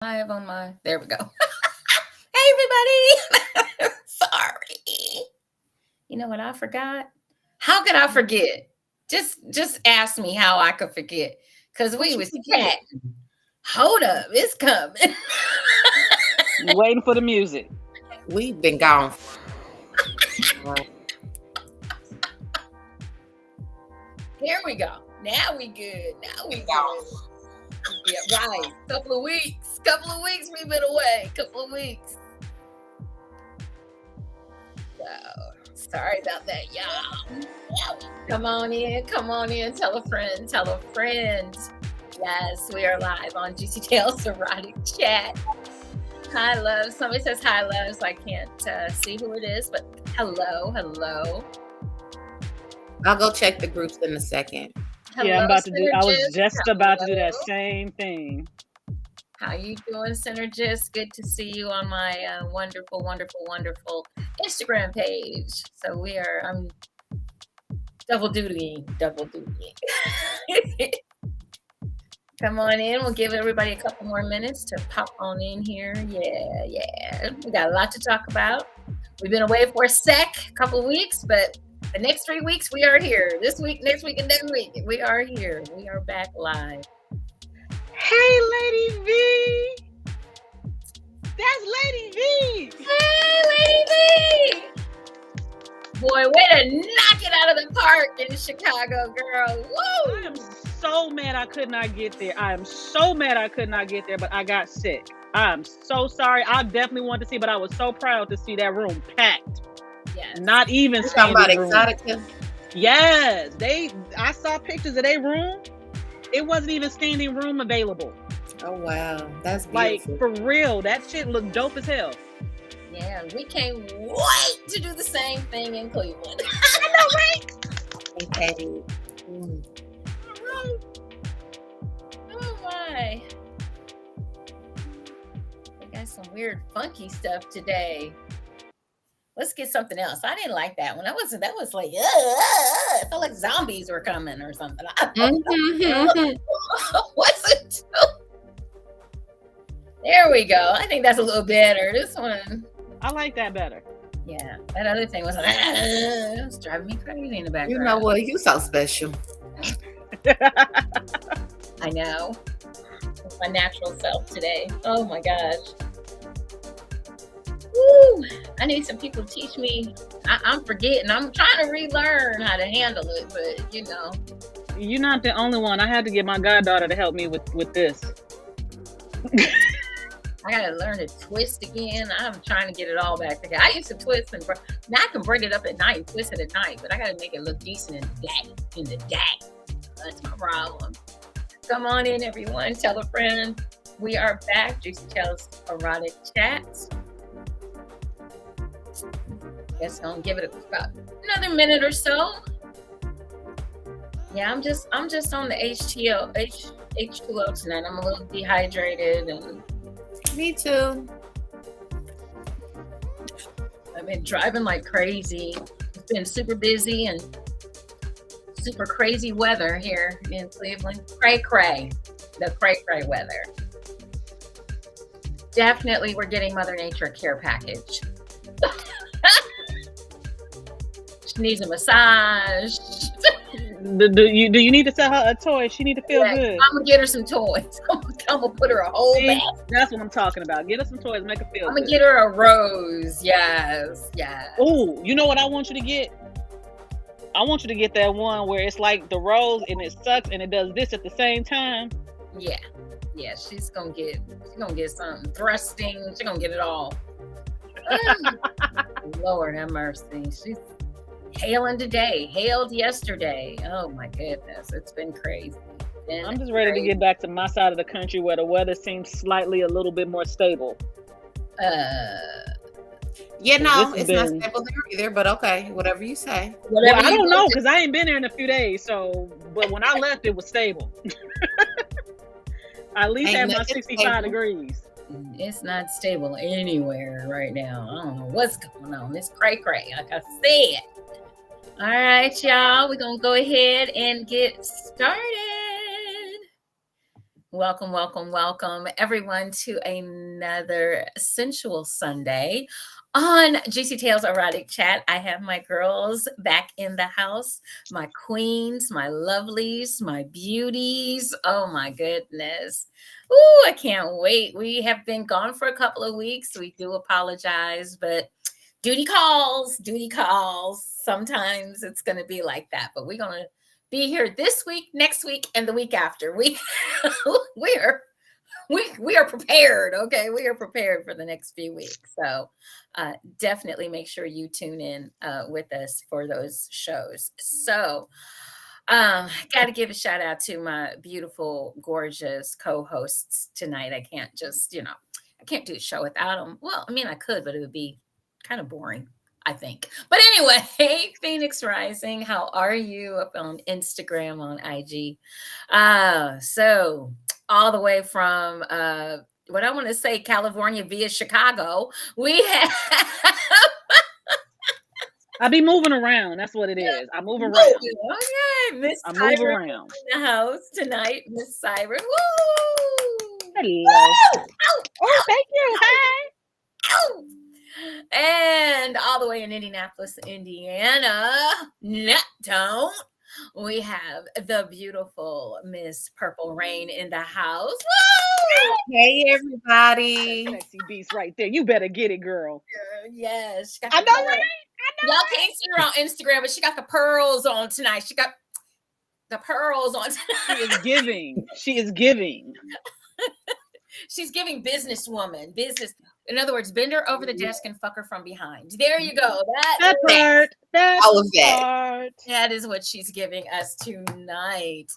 Live on my. There we go. Hey, everybody. Sorry. You know what I forgot? How could I forget? Just ask me how I could forget. Because we was chatting. Hold up, it's coming. Waiting for the music. We've been gone. Here we go. Now we good. Now we good. Yeah, right. Couple of weeks we've been away. Couple of weeks. So sorry about that, y'all. Come on in. Tell a friend. Yes, we are live on JewCee Tales Erotic Chat. Hi, love. Somebody says hi, love, so I can't see who it is, but hello. I'll go check the groups in a second. Hello, yeah, I was just about to do that same thing. How you doing, Synergist? Good to see you on my wonderful Instagram page. So I'm double duty. Come on in. We'll give everybody a couple more minutes to pop on in here. Yeah. We got a lot to talk about. We've been away for a couple weeks, but the next 3 weeks we are here. This week, next week, and next week we are here. We are back live. Hey, Lady V. That's Lady V. Hey, Lady V. Boy, way to knock it out of the park in Chicago, girl. Woo! I am so mad I could not get there. But I got sick. I'm so sorry. I definitely wanted to see, but I was so proud to see that room packed. Yes. Not even standing room. Erotic. Yes. I saw pictures of their room. It wasn't even standing room available. Oh wow. That's beautiful. Like for real. That shit looked dope as hell. Yeah, we can't wait to do the same thing in Cleveland. I know, right? Okay. Oh my. We got some weird funky stuff today. Let's get something else. I didn't like that one. That was like, it felt like zombies were coming or something. What's it? There we go. I think that's a little better. This one. I like that better. Yeah. That other thing was it was driving me crazy in the background. You know what? You so special. I know. It's my natural self today. Oh my gosh. Woo! I need some people to teach me. I'm forgetting. I'm trying to relearn how to handle it, but you know. You're not the only one. I had to get my goddaughter to help me with this. I gotta learn to twist again. I'm trying to get it all back together. I used to twist and now I can braid it up at night and twist it at night, but I gotta make it look decent in the day. That's my problem. Come on in, everyone. Tell a friend. We are back. JewCee Tales Erotic Chats. Guess I'm gonna give it about another minute or so. Yeah, I'm just on the H2O tonight. I'm a little dehydrated and me too. I've been driving like crazy. It's been super busy and super crazy weather here in Cleveland. Cray. The cray weather. Definitely we're getting Mother Nature a care package. She needs a massage. Do you need to sell her a toy? She need to feel good. I'm gonna get her some toys. I'm gonna put her a whole basket. That's what I'm talking about. Get her some toys, make her feel good. I'm gonna get her a rose. Yes. Oh, you know what I want you to get? I want you to get that one where it's like the rose and it sucks and it does this at the same time. Yeah. She's gonna get something thrusting. She's gonna get it all. Lord have mercy. She's hailing today, hailed yesterday. Oh my goodness, it's been crazy. I'm just ready to get back to my side of the country where the weather seems slightly a little bit more stable. It's not stable there either, but okay, whatever you say. Well, I don't know because I ain't been there in a few days. So, but when I left, it was stable. I at least had my 65 degrees. It's not stable anywhere right now. I don't know what's going on. It's cray, like I said. All right, y'all. We're going to go ahead and get started. Welcome, welcome, welcome, everyone, to another sensual Sunday on JewCee Tales Erotic Chat. I have my girls back in the house, my queens, my lovelies, my beauties. Oh my goodness. Ooh, I can't wait. We have been gone for a couple of weeks. We do apologize, but duty calls, duty calls. Sometimes it's going to be like that, but we're going to be here this week, next week, and the week after. We are prepared. Okay, we are prepared for the next few weeks. So definitely make sure you tune in with us for those shows. So got to give a shout out to my beautiful, gorgeous co-hosts tonight. I can't just, I can't do a show without them. Well, I mean, I could, but it would be kind of boring, I think. But anyway, hey, Phoenix Rising, how are you? Up on Instagram, on IG. So all the way from what I want to say, California via Chicago, we have I be moving around. That's what it is. I move around. Okay, Miss I move Siren around. in the house tonight. Miss Siren. Woo! Hello. Woo! Ow! Oh, thank you. Hi. Ow! And all the way in Indianapolis, Indiana, don't we have the beautiful Miss Purple Rain in the house. Woo! Hey, everybody. Sexy beast right there. You better get it, girl. Yes. I know, right? Y'all can't see her on Instagram, but she got the pearls on tonight. She got the pearls on tonight. She is giving. She is giving. She's giving businesswoman business. In other words, bend her over the desk and fuck her from behind. There you go. That part. All of that. That is what she's giving us tonight.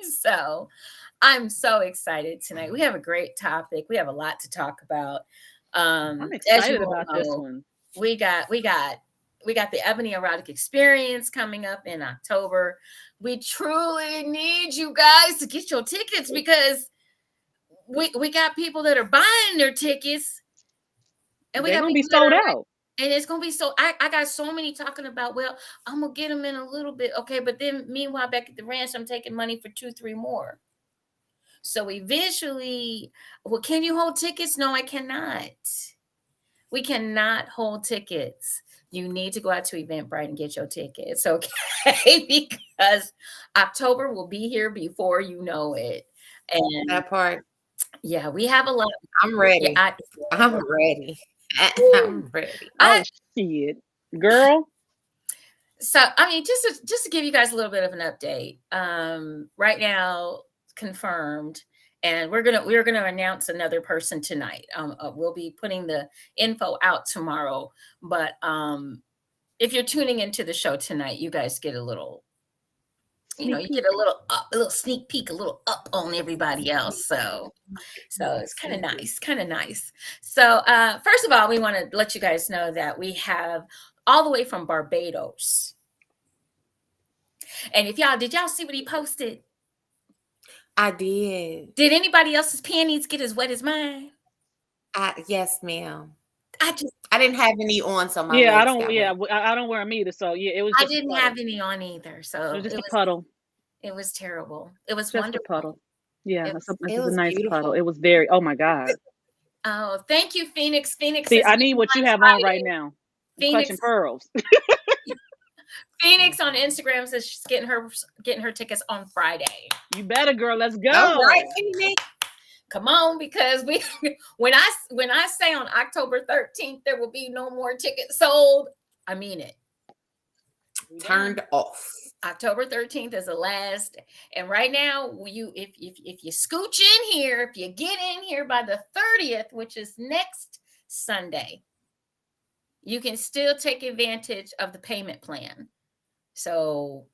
So I'm so excited tonight. We have a great topic. We have a lot to talk about. I'm excited about this one. We got the Ebony Erotic Experience coming up in October. We truly need you guys to get your tickets because we got people that are buying their tickets, and they're gonna be sold out. And it's gonna be so. I got so many talking about. Well, I'm gonna get them in a little bit, okay. But then, meanwhile, back at the ranch, I'm taking money for 2-3 more. So eventually, well, can you hold tickets? No, I cannot. We cannot hold tickets. You need to go out to Eventbrite and get your tickets, okay? Because October will be here before you know it. And that part. Yeah, we have a lot. I'm ready. Yeah, I'm ready. I'm ready. Oh, shit. Girl. So, I mean, just to give you guys a little bit of an update. Right now, confirmed. And we're gonna announce another person tonight. We'll be putting the info out tomorrow. But if you're tuning into the show tonight, you guys get a little, you get a little sneak peek, a little up on everybody else. So it's kind of nice. So first of all, we want to let you guys know that we have all the way from Barbados. And did y'all see what he posted? I did. Did anybody else's panties get as wet as mine? Yes, ma'am. I didn't have any on, so my I don't wear them either. So yeah, it was. I didn't have any on either, so it was just a puddle. It was terrible. It was just wonderful. A puddle. Yeah, it was a nice beautiful. puddle. It was very. Oh my God. Oh, thank you, Phoenix. See, I need what you have on right now. Phoenix clutching pearls. Phoenix on Instagram says she's getting her tickets on Friday. You better, girl. Let's go. All right, Phoenix. Come on, because when I say on October 13th there will be no more tickets sold, I mean it. Turned off. October 13th is the last, and right now, if you scooch in here, if you get in here by the 30th, which is next Sunday, you can still take advantage of the payment plan. So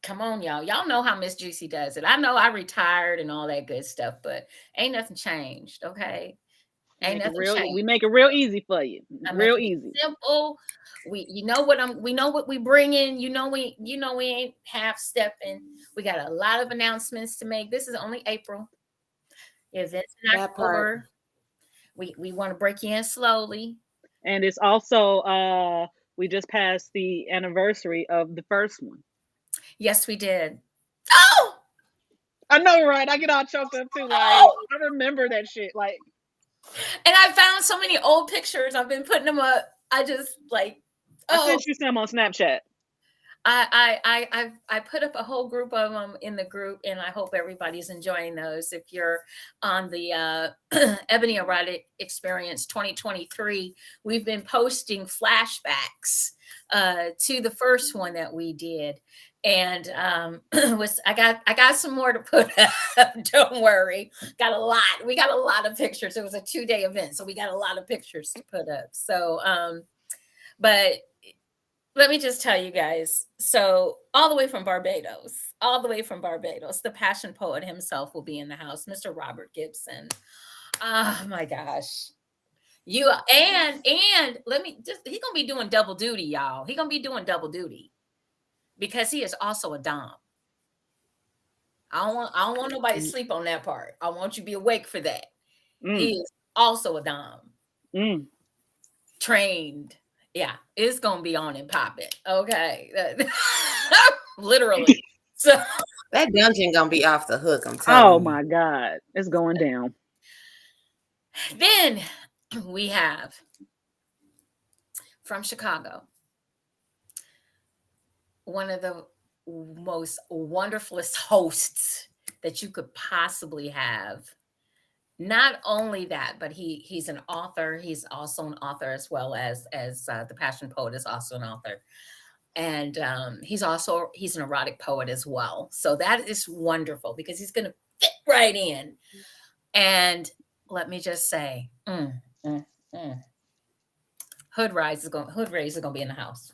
come on, y'all. Y'all know how Miss JewCee does it. I know I retired and all that good stuff, but ain't nothing changed, okay? Ain't nothing changed. We make it real easy for you. Real easy. Simple. We know what we bring in. We ain't half stepping. We got a lot of announcements to make. This is only April. Events in October. We want to break you in slowly. And it's also we just passed the anniversary of the first one. Yes, we did. Oh, I know, right? I get all choked up too. Like, I remember that shit. Like, and I found so many old pictures. I've been putting them up. I just like, I sent you some on Snapchat. I put up a whole group of them in the group, and I hope everybody's enjoying those. If you're on the Ebony Erotic Experience 2023, we've been posting flashbacks to the first one that we did, and I got some more to put up. Don't worry, got a lot. We got a lot of pictures. It was a 2-day event, so we got a lot of pictures to put up. So, but let me just tell you guys. So all the way from Barbados, the passion poet himself will be in the house, Mr. Robert Gibson. Oh my gosh. And let me just, he's gonna be doing double duty, y'all. He's gonna be doing double duty because he is also a dom. I don't want nobody to sleep on that part. I want you to be awake for that. He is also a dom. Trained. Yeah, it's gonna be on and popping. Okay. Literally. So that dungeon gonna be off the hook. I'm telling you. Oh my God. It's going down. Then we have from Chicago, one of the most wonderfulest hosts that you could possibly have. Not only that, but he's an author. He's also an author as well as the passion poet is also an author, and he's an erotic poet as well. So that is wonderful because he's going to fit right in. And let me just say, Hood Rays is going to be in the house.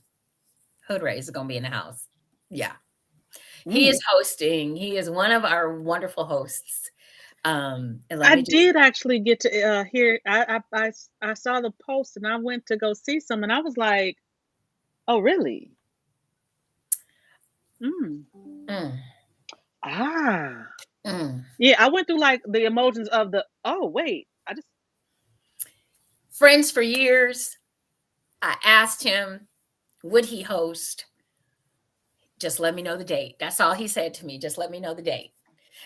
Hood Rays is going to be in the house. Yeah, he is hosting. He is one of our wonderful hosts. I did actually get to hear. I saw the post and I went to go see some, and I was like, "Oh, really?" Yeah, I went through like the emotions of the. Oh wait, friends for years. I asked him, would he host? Just let me know the date. That's all he said to me. Just let me know the date.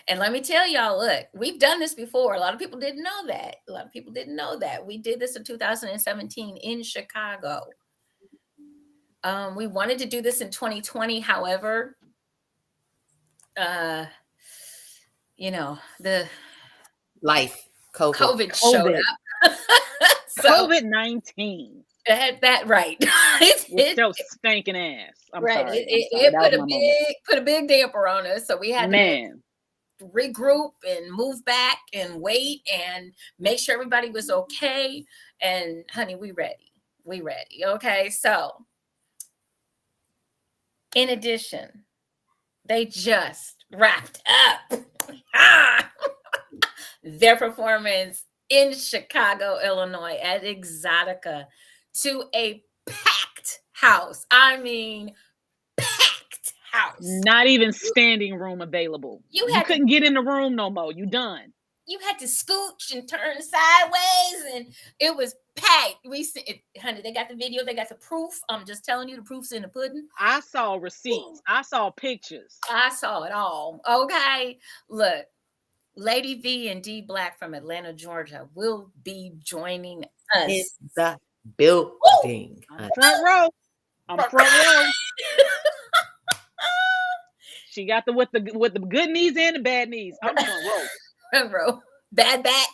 And let me tell y'all, look, we've done this before. A lot of people didn't know that. We did this in 2017 in Chicago. We wanted to do this in 2020. However, the life, COVID showed up. So, COVID-19. That right. It's so stinking ass. I'm right. sorry. It put a big damper on us. So we had to regroup and move back and wait and make sure everybody was okay. And honey, we ready. Okay. So in addition, they just wrapped up their performance in Chicago, Illinois at Exotica to a packed house. I mean, packed house. Not even standing room available. You couldn't get in the room no more. You done. You had to scooch and turn sideways, and it was packed. Honey, they got the video. They got the proof. I'm just telling you, the proof's in the pudding. I saw receipts. I saw pictures. I saw it all. Okay, look. Lady V and D Black from Atlanta, Georgia will be joining us. In the building. I'm front row. She got with the good knees and the bad knees. I'm front row. Bad back.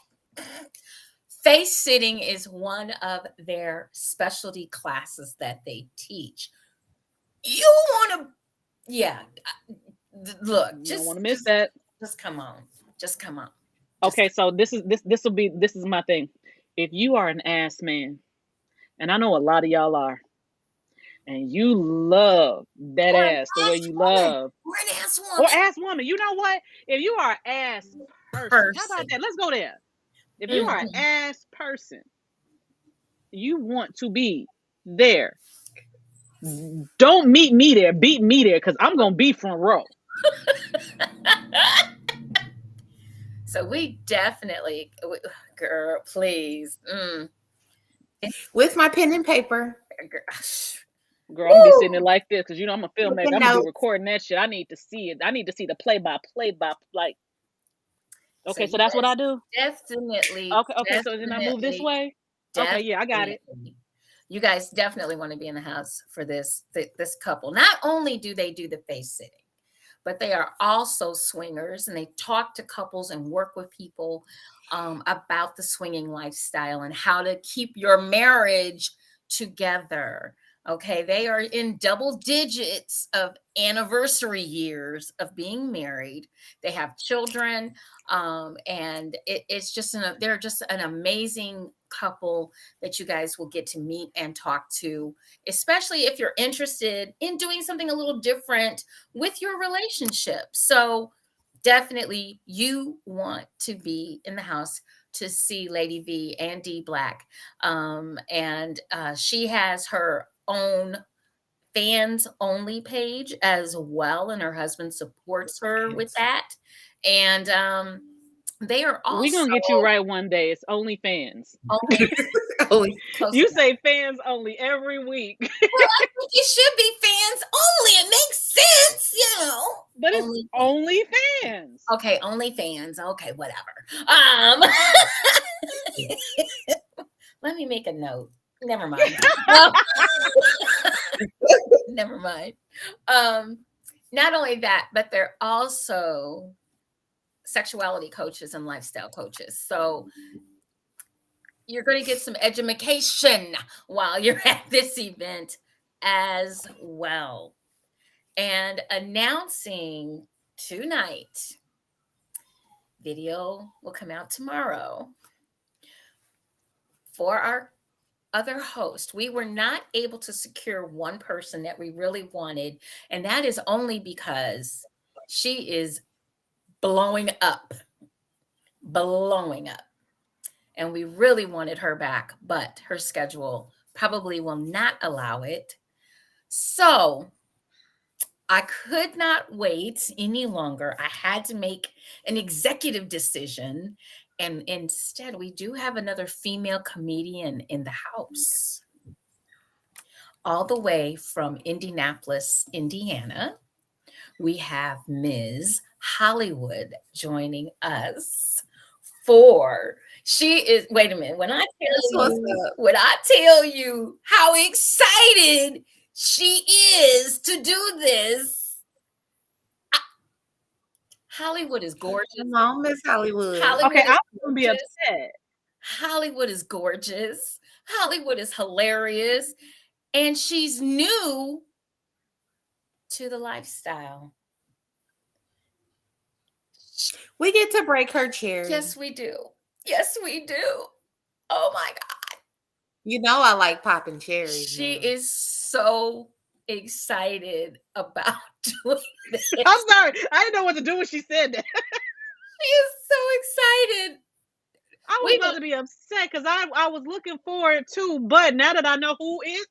Face sitting is one of their specialty classes that they teach. You want to, look, you don't want to miss that. Just come on. Okay, so this is my thing. If you are an ass man, and I know a lot of y'all are, and you love that ass the way you love, or an ass woman, you know what? If you are an ass person, how about that? Let's go there. If you are an ass person, you want to be there. Don't meet me there. Beat me there, because I'm gonna be front row. So we definitely, girl, please. With my pen and paper. Girl, I'm going to be sitting there like this because, I'm a filmmaker. I'm going to be recording that shit. I need to see it. I need to see the play-by-play, like, So Okay, so you that's what I guys do. definitely, Okay. So then I move this definitely, way. Okay, yeah, I got it. definitely, you guys definitely want to be in the house for this couple. Not only do they do the face sitting, but they are also swingers, and they talk to couples and work with people about the swinging lifestyle and how to keep your marriage together. Okay, they are in double digits of anniversary years of being married. They have children, and it's just they're just an amazing couple that you guys will get to meet and talk to, especially if you're interested in doing something a little different with your relationship. So definitely you want to be in the house to see Lady V and D Black. And she has her own fans only page as well, and her husband supports her with that. And they are We're also gonna get you right one day. It's only fans. only Only close You enough. say fans only every week. Well, I think it should be fans only. It makes sense, But it's Only only fans. okay, only fans. Okay, whatever. Let me make a note. Never mind. Never mind. Not only that, but they're also sexuality coaches and lifestyle coaches. So you're going to get some education while you're at this event as well. And announcing tonight, video will come out tomorrow for our other host. We were not able to secure one person that we really wanted, and that is only because she is blowing up, blowing up. And we really wanted her back, but her schedule probably will not allow it. So I could not wait any longer. I had to make an executive decision. And instead, we do have another female comedian in the house, all the way from Indianapolis, Indiana. We have Ms. Hollywood joining us for she is wait a minute. That's what's up. When I tell you how excited she is to do this, Hollywood is gorgeous. Come on, Miss Hollywood. Hollywood Okay, is I'm gonna be gorgeous. upset. Hollywood is gorgeous. Hollywood is hilarious. And she's new to the lifestyle. We get to break her cherry. Yes, we do. Yes, we do. Oh my God. You know I like popping cherries. She now. is so excited about doing this. I'm sorry. I didn't know what to do when she said that. She is so excited. I was about to be upset because I was looking forward to, but now that I know who is,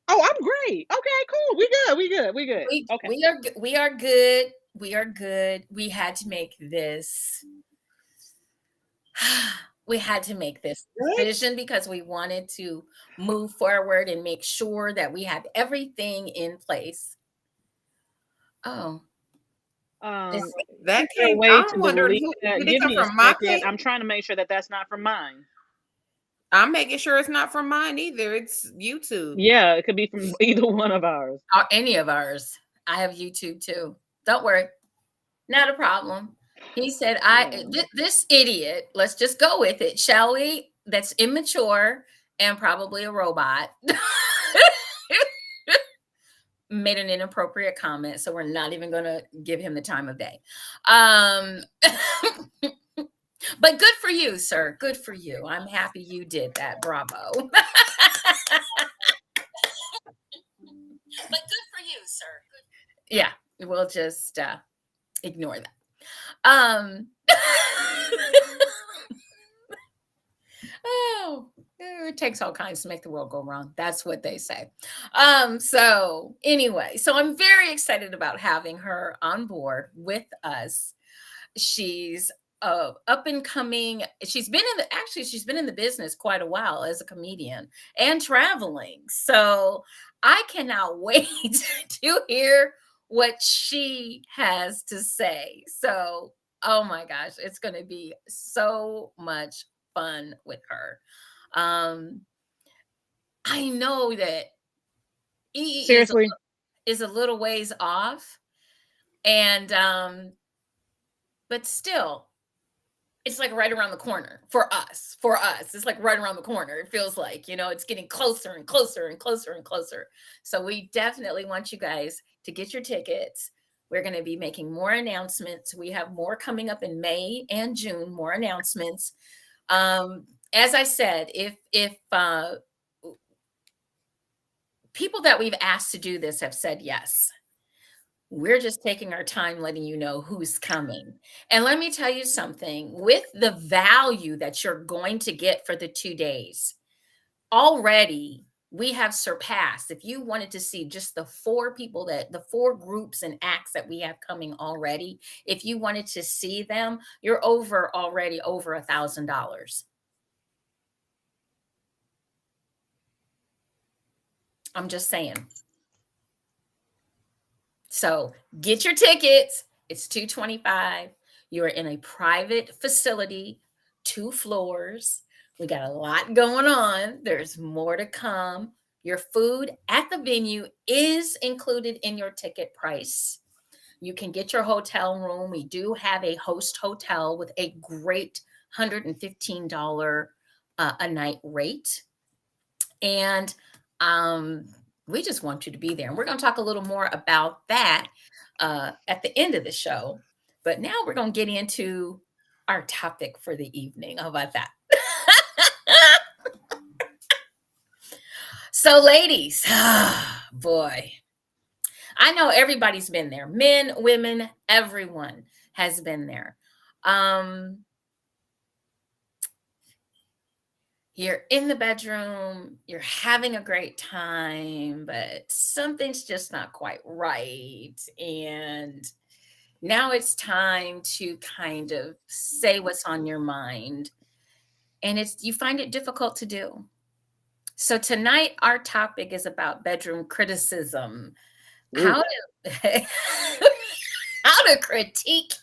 oh, I'm great. Okay, cool. We good. Okay. We are good. We are good. We had to make this. We had to make this decision because we wanted to move forward and make sure that we have everything in place. Oh, that Can't came. wait I'm to wondering delete who that. did it Give come me a from my second. page? I'm trying to make sure that that's not from mine. I'm making sure it's not from mine either. It's YouTube. Yeah, it could be from either one of ours. or any of ours. I have YouTube too. Don't worry. Not a problem. He said, this idiot, let's just go with it, shall we? That's immature and probably a robot. Made an inappropriate comment, so we're not even going to give him the time of day. But good for you, sir. Good for you. I'm happy you did that. Bravo. But good for you, sir. Yeah, we'll just ignore that. Oh, it takes all kinds to make the world go wrong. That's what they say. So anyway, so I'm very excited about having her on board with us. She's up and coming. She's been in the business quite a while as a comedian and traveling. So I cannot wait to hear what she has to say. So Oh my gosh, it's going to be so much fun with her. Um, I know that E Seriously. is a little ways off, and but still, it's like right around the corner for us. For us, it's like right around the corner. It feels like, it's getting closer and closer and closer and closer. So we definitely want you guys to get your tickets. We're going to be making more announcements. We have more coming up in May and June, more announcements. As I said, if people that we've asked to do this have said yes, we're just taking our time letting you know who's coming. And let me tell you something, with the value that you're going to get for the 2 days, already we have surpassed. If you wanted to see just the 4 groups and acts that we have coming already, if you wanted to see them, you're already over $1,000. I'm just saying. So get your tickets. It's $225. You are in a private facility, 2 floors. We got a lot going on. There's more to come. Your food at the venue is included in your ticket price. You can get your hotel room. We do have a host hotel with a great $115 a night rate. And we just want you to be there. And we're going to talk a little more about that at the end of the show. But now we're going to get into our topic for the evening. How about that? So, ladies, boy, I know everybody's been there. Men, women, everyone has been there. You're in the bedroom, you're having a great time, but something's just not quite right. And now it's time to kind of say what's on your mind. And you find it difficult to do. So tonight our topic is about bedroom criticism. How to how to critique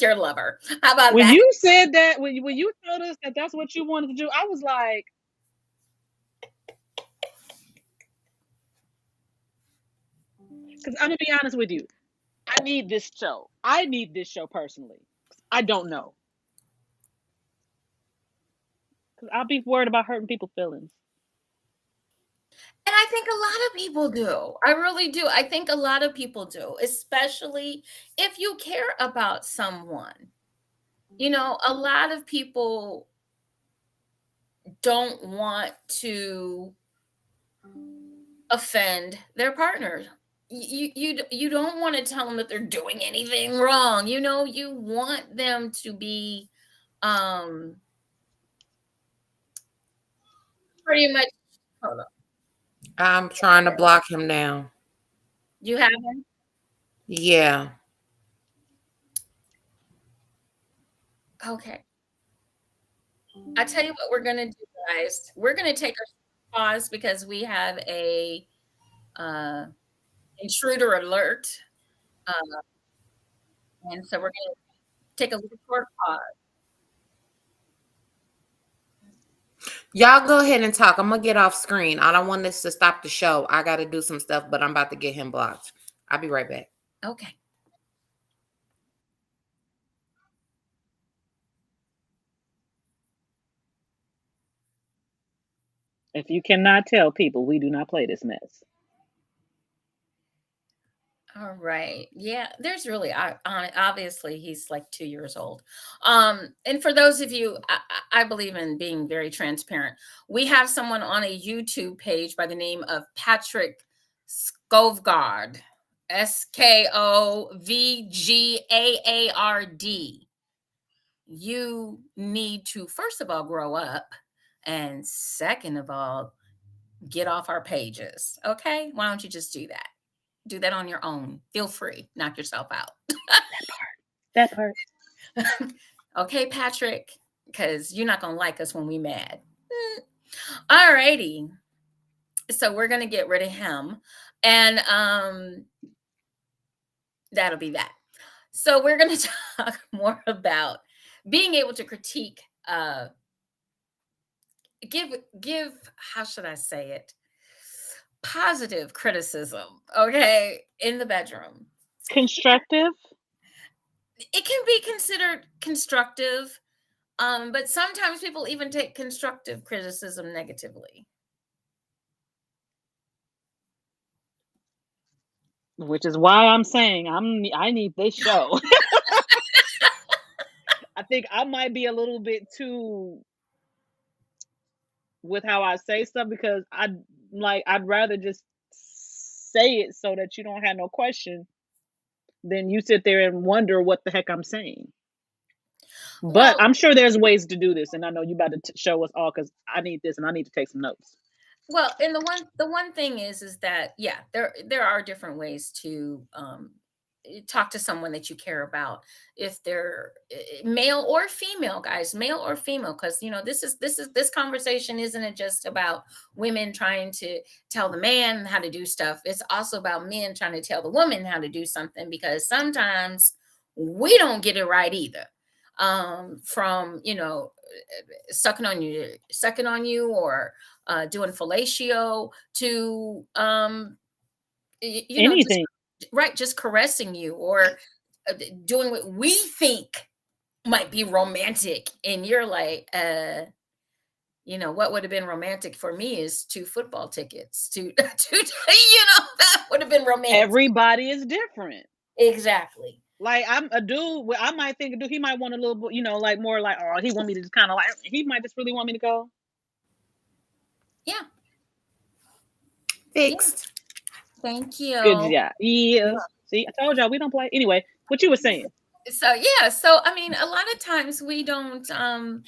your lover. How about When that? you said that, when you told us that that's what you wanted to do, I was like, because I'm gonna be honest with you, I need this show. I need this show personally. I don't know, because I'll be worried about hurting people's feelings. And I think a lot of people do. I really do. I think a lot of people do, especially if you care about someone. A lot of people don't want to offend their partner. You don't want to tell them that they're doing anything wrong. You want them to be pretty much. Hold on. I'm trying to block him down. You have him? Yeah. Okay. I tell you what we're gonna do, guys. We're gonna take a pause because we have a intruder alert, uh, and so we're gonna take a little short pause. Y'all go ahead and talk. I'm gonna get off screen. I don't want this to stop the show. I gotta do some stuff, but I'm about to get him blocked. I'll be right back. Okay. If you cannot tell people, we do not play this mess. All right. Yeah, there's really obviously he's like 2 years old. And for those of you, I believe in being very transparent. We have someone on a YouTube page by the name of Patrick Scovgard, Skovgaard. You need to, first of all, grow up, and second of all, get off our pages. Okay? Why don't you just do that? Do that on your own. Feel free. Knock yourself out. That part. Okay, Patrick, because you're not going to like us when we mad. All righty. So we're going to get rid of him. And that'll be that. So we're going to talk more about being able to critique, give, how should I say it? Positive criticism, okay, in the bedroom. Constructive. It can be considered constructive, but sometimes people even take constructive criticism negatively. Which is why I'm saying I need this show. I think I might be a little bit too with how I say stuff because I'd rather just say it so that you don't have no question than you sit there and wonder what the heck I'm saying. But Well, I'm sure there's ways to do this, and I know you about to show us all because I need this and I need to take some notes. well, and the one thing is that, yeah, there are different ways to talk to someone that you care about, if they're male or female, guys, male or female, because this conversation isn't just about women trying to tell the man how to do stuff. It's also about men trying to tell the woman how to do something, because sometimes we don't get it right either. From sucking on you, or doing fellatio, to just Anything. right, just caressing you, or doing what we think might be romantic, and you're like, what would have been romantic for me is 2 football tickets to that would have been romantic. Everybody is different. Exactly. Like I'm a dude. I might think a dude. He might want a little, like more like, oh, he want me to just kind of like. He might just really want me to go. Yeah. Fixed. Thank you. Good job. Yeah. See, I told y'all we don't play. Anyway, what you were saying. So I mean, a lot of times we don't do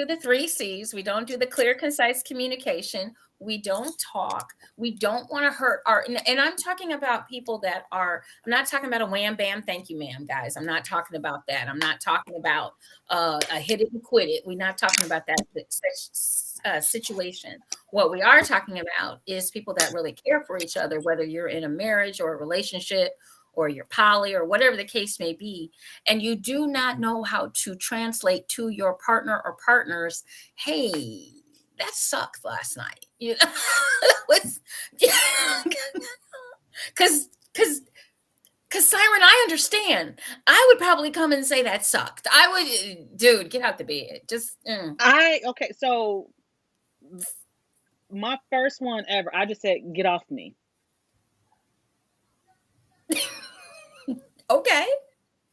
the 3 C's. We don't do the clear, concise communication. We don't talk. We don't want to hurt and I'm talking about people that are, I'm not talking about a wham, bam, thank you, ma'am, guys. I'm not talking about that. I'm not talking about a hit it and quit it. We're not talking about that situation. What we are talking about is people that really care for each other, whether you're in a marriage or a relationship, or you're poly, or whatever the case may be, and you do not know how to translate to your partner or partners, hey, that sucked last night. Because Siren, I understand. I would probably come and say that sucked. I would, dude, get out the bed. Just okay. So my first one ever, I just said, get off me. Okay.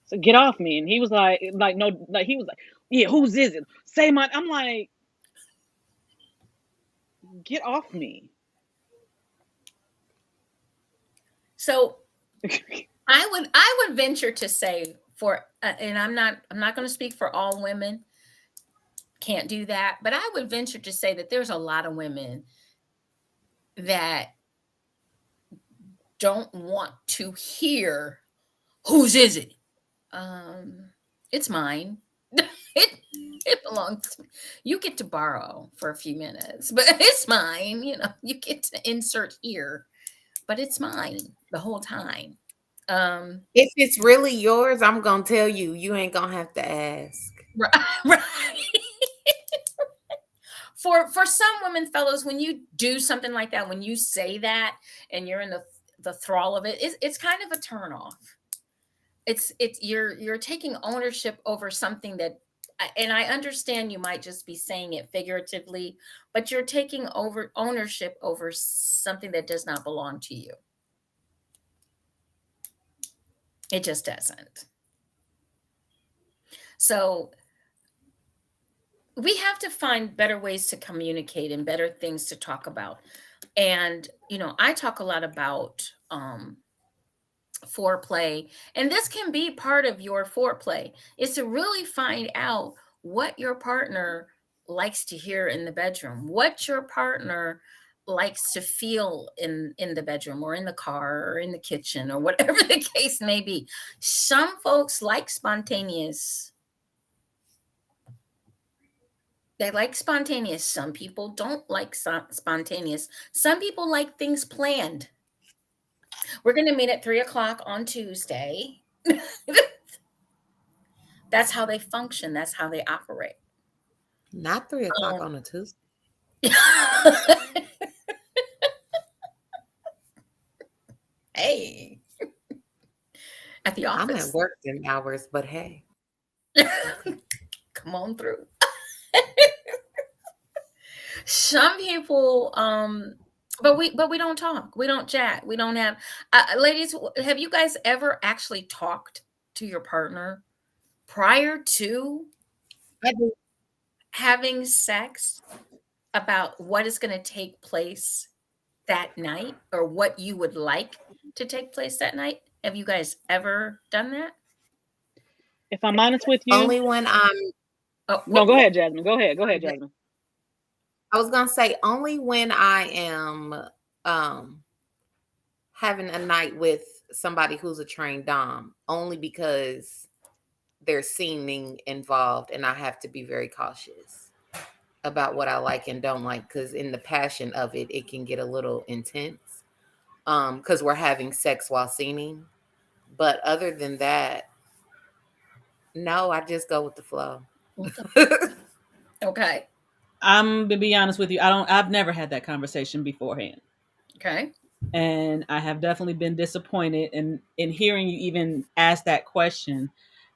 So get off me. And he was like no, like he was like, yeah, whose is it? Say mine. I'm like, get off me. So I would venture to say, and I'm not going to speak for all women, can't do that, but I would venture to say that there's a lot of women that don't want to hear, whose is it? It's mine. It belongs to me. You get to borrow for a few minutes, but it's mine. You get to insert here, but it's mine the whole time. If it's really yours, I'm gonna tell you. You ain't gonna have to ask. Right. For some women, fellows, when you do something like that, when you say that, and you're in the thrall of it, it's kind of a turnoff. It's you're taking ownership over something that, and I understand you might just be saying it figuratively, but you're taking over ownership over something that does not belong to you. It just doesn't. So we have to find better ways to communicate and better things to talk about. And, I talk a lot about foreplay, and this can be part of your foreplay, is to really find out what your partner likes to hear in the bedroom, what your partner likes to feel in the bedroom, or in the car, or in the kitchen, or whatever the case may be. Some folks like spontaneous. They like spontaneous. Some people don't like spontaneous. Some people like things planned. We're going to meet at 3:00 on Tuesday. That's how they function. That's how they operate. Not 3 o'clock Um, on a Tuesday. hey, at the I'm at office. work in hours, but hey, okay. Come on through. Some people, but we don't talk. We don't chat. We don't have, ladies. Have you guys ever actually talked to your partner prior to I do. having sex about what is going to take place that night or what you would like to take place that night? Have you guys ever done that? If I'm honest with you, Only when I'm. Oh, no, go ahead, Jasmine. Go ahead. Go ahead, Jasmine. I was gonna say only when I am um having a night with somebody who's a trained dom, only because there's seeming involved, and I have to be very cautious about what I like and don't like, because in the passion of it, it can get a little intense. Because we're having sex while seeming. But other than that, no, I just go with the flow. okay. I'm gonna be honest with you. I've never had that conversation beforehand. Okay. And I have definitely been disappointed. And in hearing you even ask that question,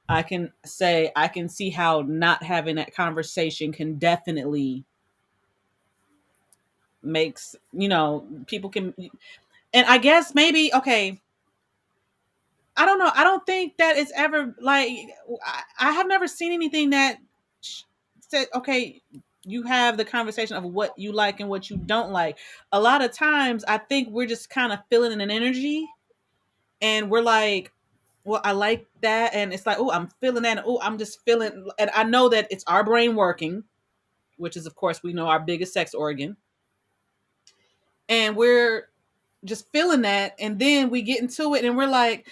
I can say I can see how not having that conversation can definitely makes, people can. And I guess maybe, okay, I don't know. I don't think that it's ever like I have never seen anything that said, okay, you have the conversation of what you like and what you don't like. A lot of times, I think we're just kind of feeling an energy, and we're like, well, I like that, and it's like, oh, I'm feeling that. Oh, I'm just feeling, and I know that it's our brain working, which is, of course, we know our biggest sex organ, and we're just feeling that, and then we get into it, and we're like,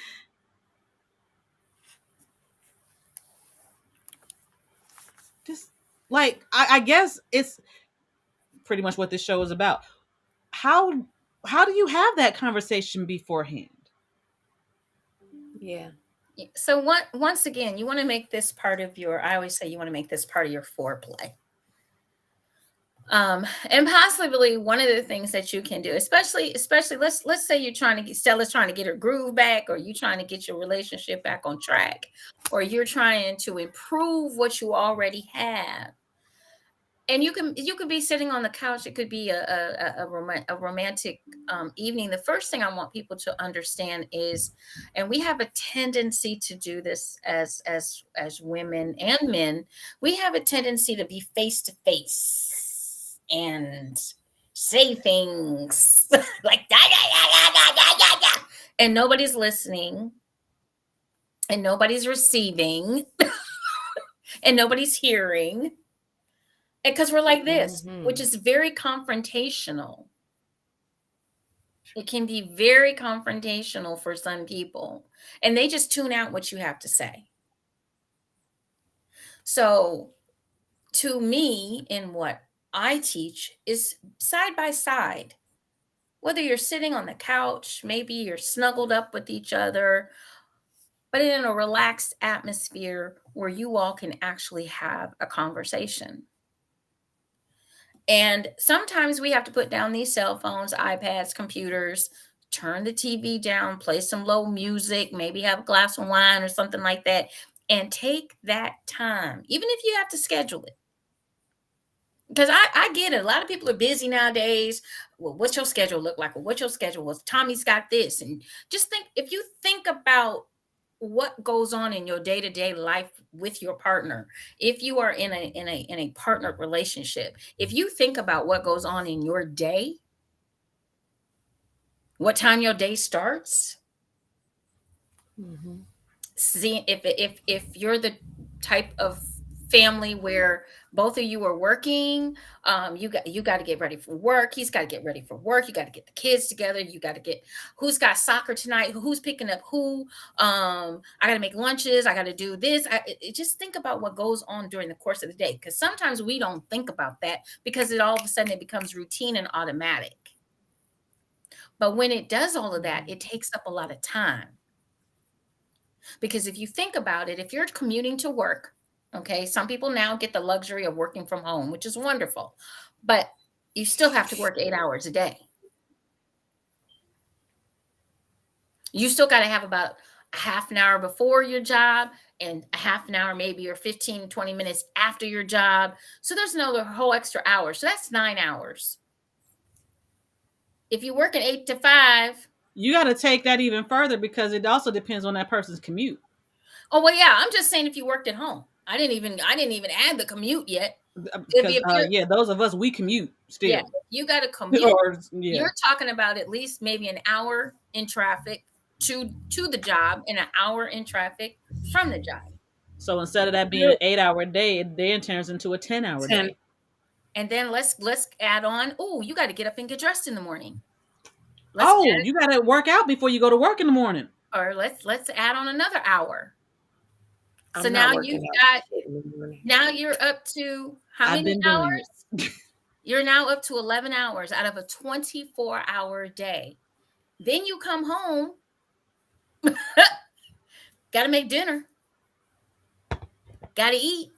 just like I guess it's pretty much what this show is about. How how do you have that conversation beforehand? Yeah. So once again, you want to make this part of your, I always say you want to make this part of your foreplay. And possibly one of the things that you can do, especially let's say you're trying to get Stella's trying to get her groove back, or you trying to get your relationship back on track, or you're trying to improve what you already have. And you could be sitting on the couch. It could be a romantic evening. The first thing I want people to understand is, and we have a tendency to do this as women and men, we have a tendency to be face to face and say things like da, da, da, da, da, da, da, and nobody's listening and nobody's receiving and nobody's hearing, because we're like this, which Mm-hmm. is very confrontational. It can be very confrontational for some people, and they just tune out what you have to say. So, to me, in what I teach is side by side. Whether you're sitting on the couch, maybe you're snuggled up with each other, but in a relaxed atmosphere where you all can actually have a conversation. And sometimes we have to put down these cell phones, iPads, computers, turn the TV down, play some low music, maybe have a glass of wine or something like that, and take that time, even if you have to schedule it. Because I get it. A lot of people are busy nowadays. Well, what's your schedule look like? Well, what's your schedule? Well, Tommy's got this. And just think, if you think about what goes on in your day-to-day life with your partner, if you are in a partner relationship, if you think about what goes on in your day, what time your day starts, Mm-hmm. see if you're the type of family where both of you are working, you got to get ready for work, he's got to get ready for work, you got to get the kids together, you got to get who's got soccer tonight, who's picking up who, I got to make lunches, I got to do this. Just think about what goes on during the course of the day, because sometimes we don't think about that because it all of a sudden it becomes routine and automatic. But when it does all of that, it takes up a lot of time. Because if you think about it, if you're commuting to work, okay, some people now get the luxury of working from home, which is wonderful, but you still have to work 8 hours a day. You still got to have about a half an hour before your job and a half an hour, maybe, or 15, 20 minutes after your job. So there's another whole extra hour. So that's 9 hours. If you work an 8 to 5, you got to take that even further because it also depends on that person's commute. Oh, well, yeah, I'm just saying if you worked at home. I didn't even add the commute yet. Because yeah, those of us, we commute still. Yeah, you got to commute. You're talking about at least maybe an hour in traffic to the job and an hour in traffic from the job. So instead of that being an 8-hour day, it then turns into a 10-hour day. And then let's add on. Oh, you got to get up and get dressed in the morning. You got to work out before you go to work in the morning. Or let's add on another hour. So now you've got. Now you're up to how many hours? You're now up to 11 hours out of a 24-hour day. Then you come home. Got to make dinner. Got to eat.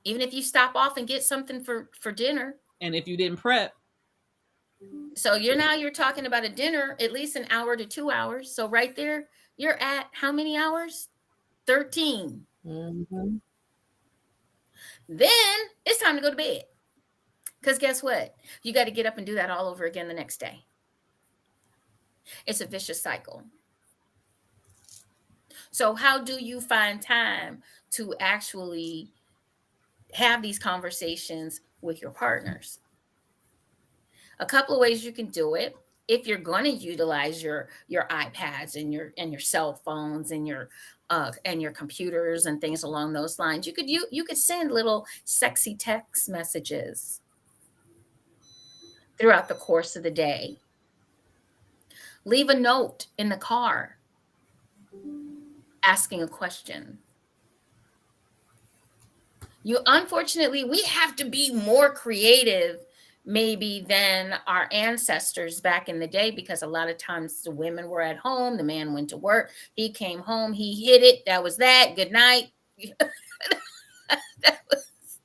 Even if you stop off and get something for dinner. And if you didn't prep. So you're talking about a dinner, at least an hour to 2 hours. So right there, you're at how many hours? 13. Mm-hmm. Then it's time to go to bed. Because guess what? You got to get up and do that all over again the next day. It's a vicious cycle. So how do you find time to actually have these conversations with your partners? A couple of ways you can do it. If you're going to utilize your iPads and your cell phones and your computers and things along those lines, you could send little sexy text messages throughout the course of the day. Leave a note in the car asking a question. Unfortunately, we have to be more creative maybe than our ancestors back in the day, because a lot of times the women were at home, the man went to work, he came home, he hit it, that was that, good night.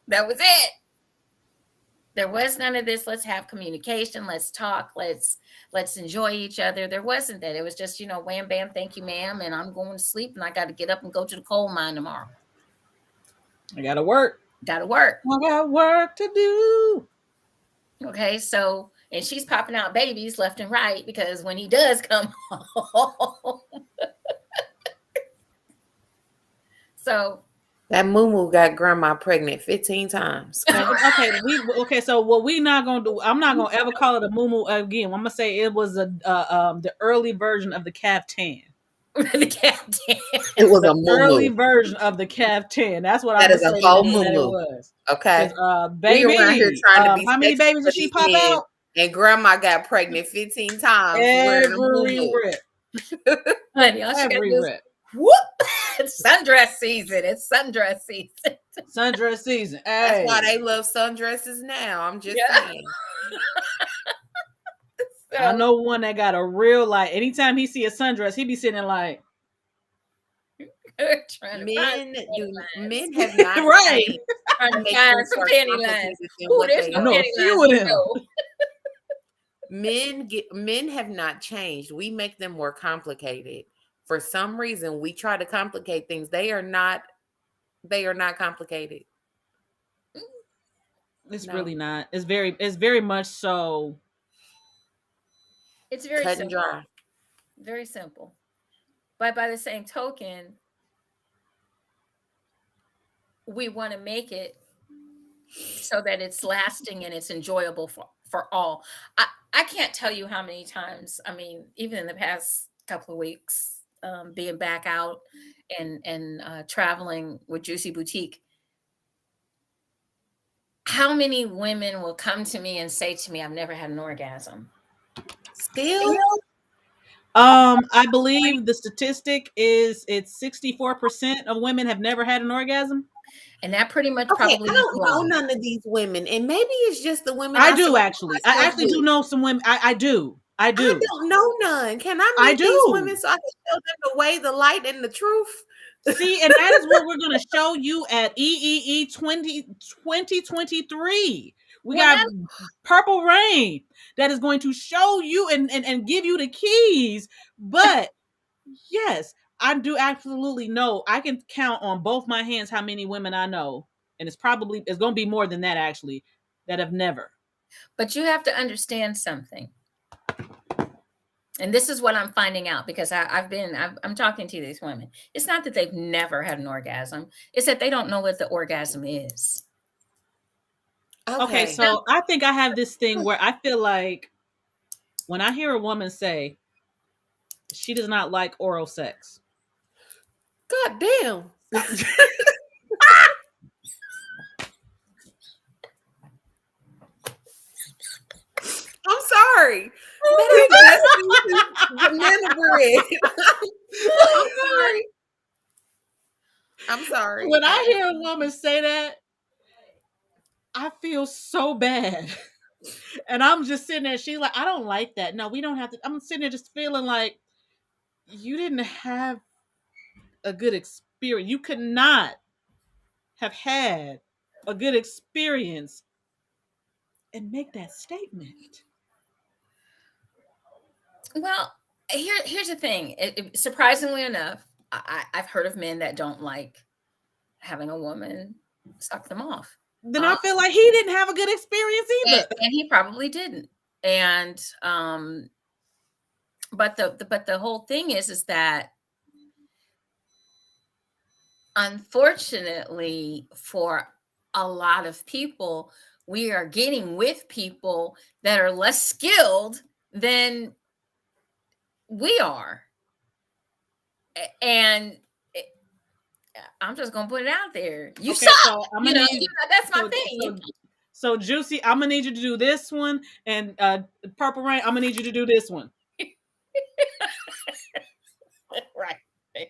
that was it. There was none of this, let's have communication, let's talk, let's enjoy each other. There wasn't that. It was just, wham, bam, thank you, ma'am, and I'm going to sleep, and I got to get up and go to the coal mine tomorrow. I got to work. Got to work. I got work to do. Okay, so, and she's popping out babies left and right, because when he does come home. So. That moo got grandma pregnant 15 times. Okay. So what we not gonna do? I'm not gonna ever call it a moo again. I'm gonna say it was the early version of the caftan. The caftan. It was a early version of the caftan. That's what that I is a whole moo. Was. Okay. Baby, we around here trying to be how many babies did she pop out? And grandma got pregnant 15 times. Every rip. Honey, every rip. Whoop! It's sundress season. Sundress season. Hey. That's why they love sundresses now. I'm just saying. So, I know one that got a real, anytime he see a sundress, he be sitting like. Men have not right. Trying to find some panty lines. Ooh, there's no panty lines. Men have not changed. We make them more complicated. For some reason, we try to complicate things. They are not complicated. It's really not. It's very much so. It's very cut simple. And dry. Very simple. But by the same token, we want to make it so that it's lasting and it's enjoyable for all. I can't tell you how many times, even in the past couple of weeks, being back out and traveling with JewCee Boutique, how many women will come to me and say to me, I've never had an orgasm. Still? I believe the statistic is it's 64% of women have never had an orgasm. And that pretty much probably. I don't know none of these women, and maybe it's just the women. I do actually. I actually do know some women. I do. I don't know none. Can I meet these women so I can tell them the way, the light, and the truth? See, and that is what we're going to show you at EEE 2023. We Well, got Purple Rain that is going to show you and give you the keys. But yes, I do absolutely know. I can count on both my hands how many women I know. And it's going to be more than that, actually, that have never. But you have to understand something. And this is what I'm finding out, because I'm talking to these women. It's not that they've never had an orgasm. It's that they don't know what the orgasm is. Okay, so I think I have this thing where I feel like when I hear a woman say she does not like oral sex. God damn. I'm sorry. That is the best thing since banana bread. I'm sorry. I'm sorry. When I hear a woman say that, I feel so bad. And I'm just sitting there, she's like, I don't like that. No, we don't have to. I'm sitting there just feeling like you didn't have a good experience. You could not have had a good experience and make that statement. Well, here's the thing. Surprisingly enough, I've heard of men that don't like having a woman suck them off. Then I feel like he didn't have a good experience either. And he probably didn't. And but the whole thing is that unfortunately for a lot of people, we are getting with people that are less skilled than we are. And I'm just gonna put it out there. You suck. So that's my thing. So JewCee, I'm gonna need you to do this one, and Purple Rain, I'm gonna need you to do this one. Right. I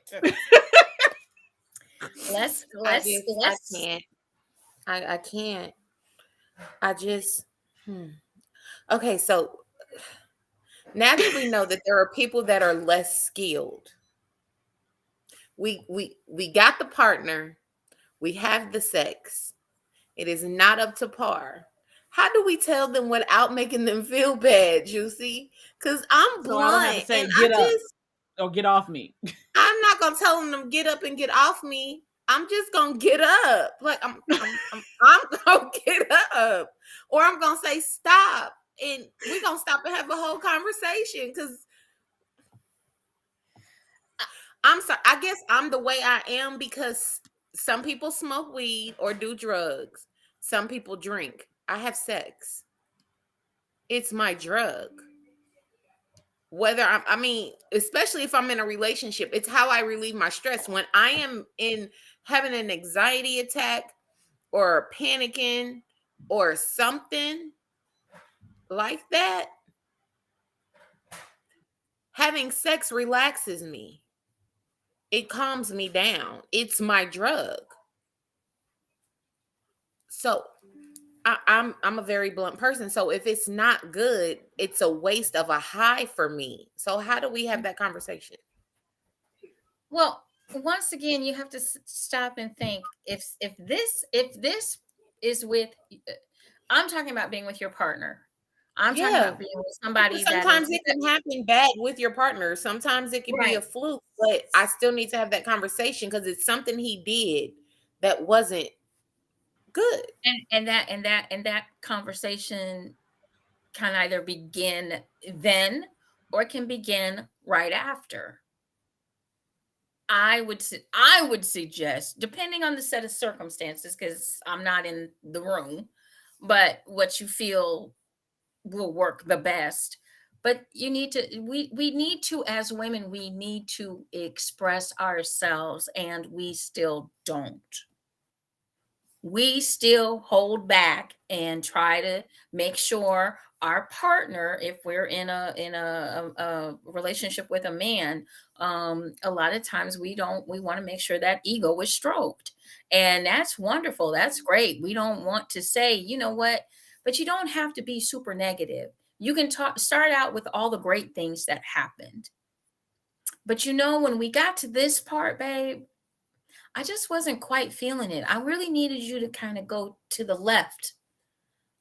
can't. I can't. I just. Okay, so now that we know that there are people that are less skilled, we got the partner, we have the sex, it is not up to par. How do we tell them without making them feel bad, JewCee? Because I'm blunt. I don't have to say get up or get off me. I'm not gonna tell them to get up and get off me. I'm just gonna get up. Like I'm gonna get up, or I'm gonna say stop, and we're gonna stop and have a whole conversation. Because I'm sorry. I guess I'm the way I am because some people smoke weed or do drugs. Some people drink. I have sex. It's my drug. Whether I mean, especially if I'm in a relationship, it's how I relieve my stress. When I am having an anxiety attack or panicking or something like that, having sex relaxes me. It calms me down. It's my drug. So I'm a very blunt person. So if it's not good, it's a waste of a high for me. So how do we have that conversation? Well, once again, you have to stop and think. If this is with, I'm talking about being with your partner. I'm talking about being with somebody. Sometimes it can happen bad with your partner. Sometimes it can be a fluke, but I still need to have that conversation because it's something he did that wasn't good. And that conversation can either begin then or can begin right after. I would suggest, depending on the set of circumstances, because I'm not in the room, but what you feel will work the best. But you need to, we need to, as women, we need to express ourselves, and we still don't. We still hold back and try to make sure our partner, if we're in a relationship with a man, a lot of times we want to make sure that ego is stroked, and that's wonderful. That's great. We don't want to say, you know what, but you don't have to be super negative. You can start out with all the great things that happened. But when we got to this part, babe, I just wasn't quite feeling it. I really needed you to kind of go to the left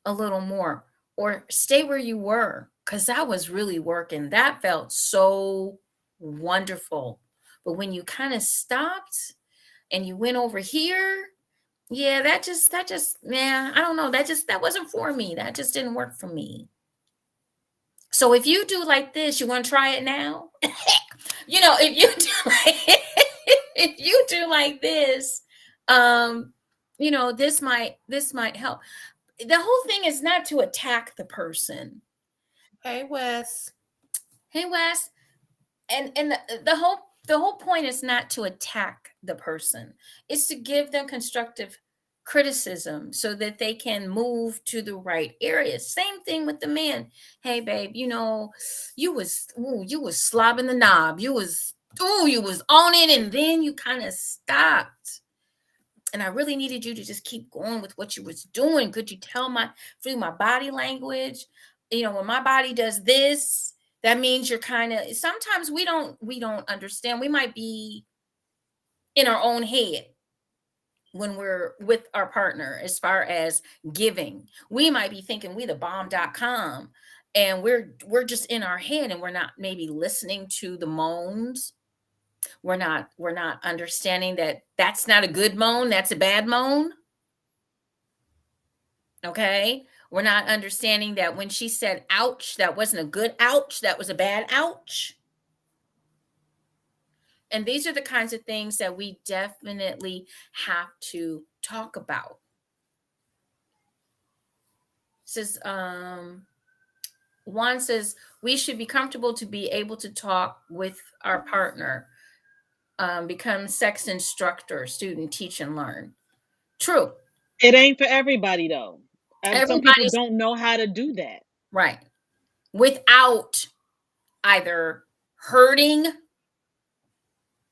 a little more or stay where you were because that was really working. That felt so wonderful. But when you kind of stopped and you went over here, yeah, yeah, I don't know. That wasn't for me. That just didn't work for me. So if you do like this, you want to try it now? If you do like if you do like this, this might help. The whole thing is not to attack the person. Hey, Wes. Hey, Wes, and the whole point is not to attack the person. It's to give them constructive criticism so that they can move to the right area. Same thing with the man. Hey, babe, you was slobbing the knob. You was on it, and then you kind of stopped. And I really needed you to just keep going with what you was doing. Could you tell through my body language? When my body does this, that means you're kind of, sometimes we don't understand. We might be in our own head when we're with our partner as far as giving. We might be thinking we the bomb.com, and we're just in our head, and we're not maybe listening to the moans. We're not understanding that that's not a good moan, that's a bad moan. Okay? We're not understanding that when she said ouch, that wasn't a good ouch, that was a bad ouch. And these are the kinds of things that we definitely have to talk about. Says Juan says we should be comfortable to be able to talk with our partner. Become sex instructor, student, teach and learn. True. It ain't for everybody though. Some people Everybody's don't know how to do that. right. Without either hurting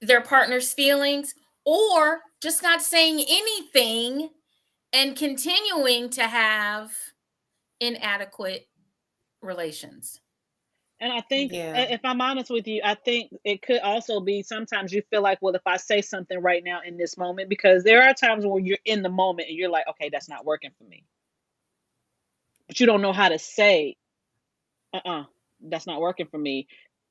their partner's feelings or just not saying anything and continuing to have inadequate relations. And I think, Yeah. if I'm honest with you, I think it could also be sometimes you feel like, well, if I say something right now in this moment, because there are times when you're in the moment and you're like, okay, that's not working for me. But you don't know how to say, that's not working for me,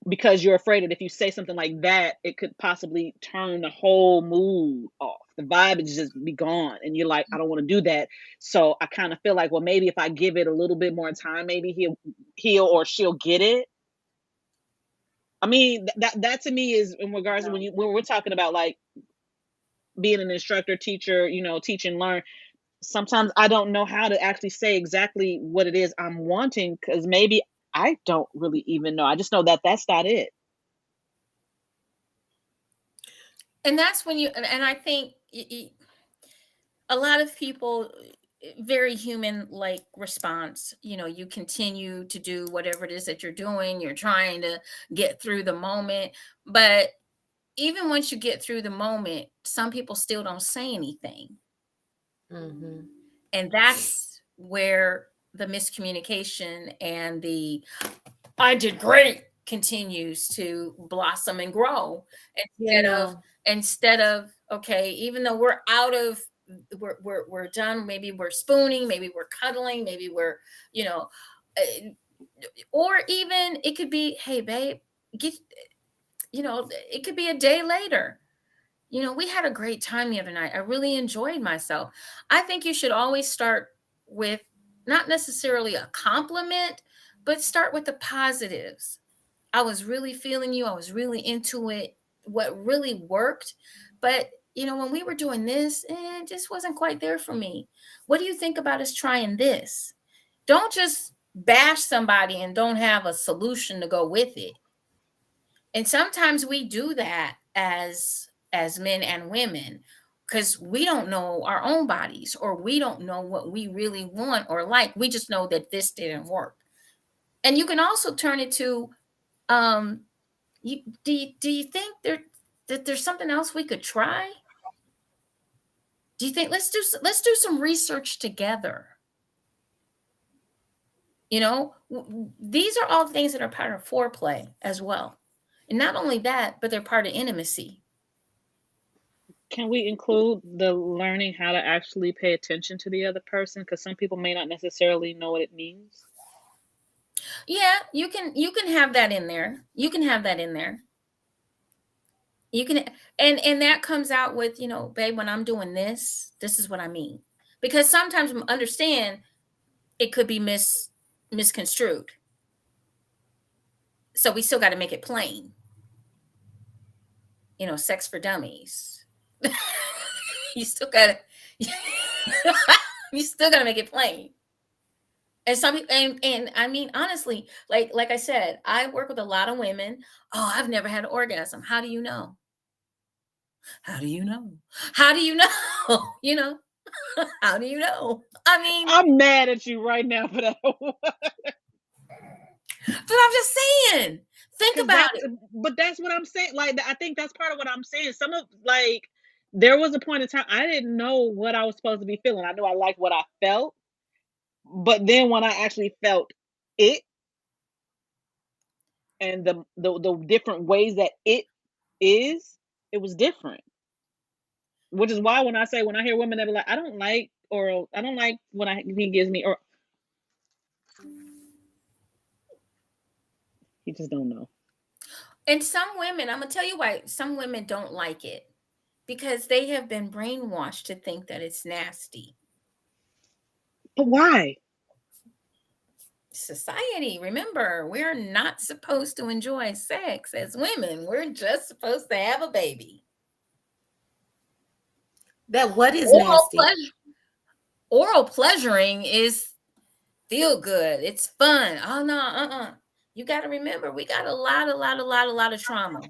because you're afraid that if you say something like that, it could possibly turn the whole mood off. The vibe is just be gone. And you're like, I don't want to do that. So I kind of feel like, well, maybe if I give it a little bit more time, maybe he'll or she'll get it. I mean, that to me is in regards to when we're talking about like being an instructor, teacher, teach and learn. Sometimes I don't know how to actually say exactly what it is I'm wanting, because maybe I don't really even know. I just know that that's not it. And that's when and I think a lot of people, very human like response, you continue to do whatever it is that you're doing. You're trying to get through the moment, but even once you get through the moment, some people still don't say anything. Mm-hmm. And that's where the miscommunication and the I did great continues to blossom and grow instead of okay, even though we're out of we're done, maybe we're spooning, maybe we're cuddling, maybe we're or even it could be, hey babe, get it could be a day later. We had a great time the other night. I really enjoyed myself. I think you should always start with not necessarily a compliment, but start with the positives. I was really feeling you. I was really into it. What really worked. But, when we were doing this, it just wasn't quite there for me. What do you think about us trying this? Don't just bash somebody and don't have a solution to go with it. And sometimes we do that as men and women because we don't know our own bodies, or we don't know what we really want or like. We just know that this didn't work. And you can also turn it to do you think that there's something else we could try? Do you think let's do some research together? These are all things that are part of foreplay as well. And not only that, but they're part of intimacy. Can we include the learning how to actually pay attention to the other person? Because some people may not necessarily know what it means. Yeah, you can have that in there. You can have that in there. You can, and that comes out with, babe, when I'm doing this is what I mean. Because sometimes understand it could be misconstrued. So we still got to make it plain. Sex for dummies. you still got to you still got to make it plain. And and I mean, honestly, like I said, I work with a lot of women. Oh, I've never had an orgasm. How do you know? How do you know? How do you know? How do you know? I mean, I'm mad at you right now for that. But I'm just saying, think about it. But that's what I'm saying. Like, I think that's part of what I'm saying. There was a point in time I didn't know what I was supposed to be feeling. I knew I liked what I felt, but then when I actually felt it, and the different ways that it is, it was different. Which is why when I hear women that be like, I don't like oral, I don't like when he gives me, or you just don't know. And some women, I'm gonna tell you why some women don't like it, because they have been brainwashed to think that it's nasty. But why? Society, remember, we're not supposed to enjoy sex as women. We're just supposed to have a baby. That what is nasty? Oral pleasuring is feel good. It's fun. Oh no, You got to remember, we got a lot of trauma,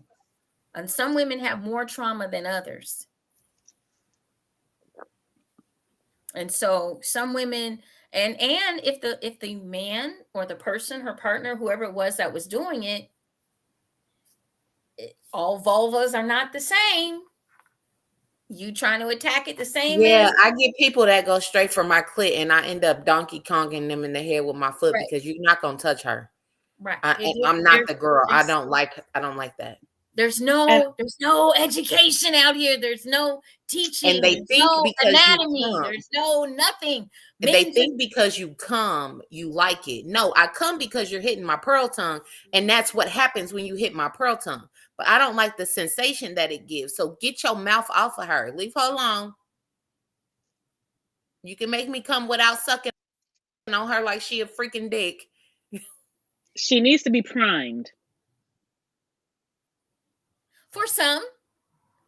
and some women have more trauma than others. And so some women, and if the man or the person, her partner, whoever it was that was doing it, all vulvas are not the same. You trying to attack it the same way? Yeah, I get people that go straight for my clit, and I end up Donkey Konging them in the head with my foot, right, because you're not gonna touch her. Right. I'm not the girl. I don't like that. There's no education out here. There's no teaching. And they think no because anatomy. You come, there's no nothing. And they think because you come, you like it. No, I come because you're hitting my pearl tongue, and that's what happens when you hit my pearl tongue. But I don't like the sensation that it gives. So get your mouth off of her. Leave her alone. You can make me come without sucking on her like she a freaking dick. She needs to be primed. For some,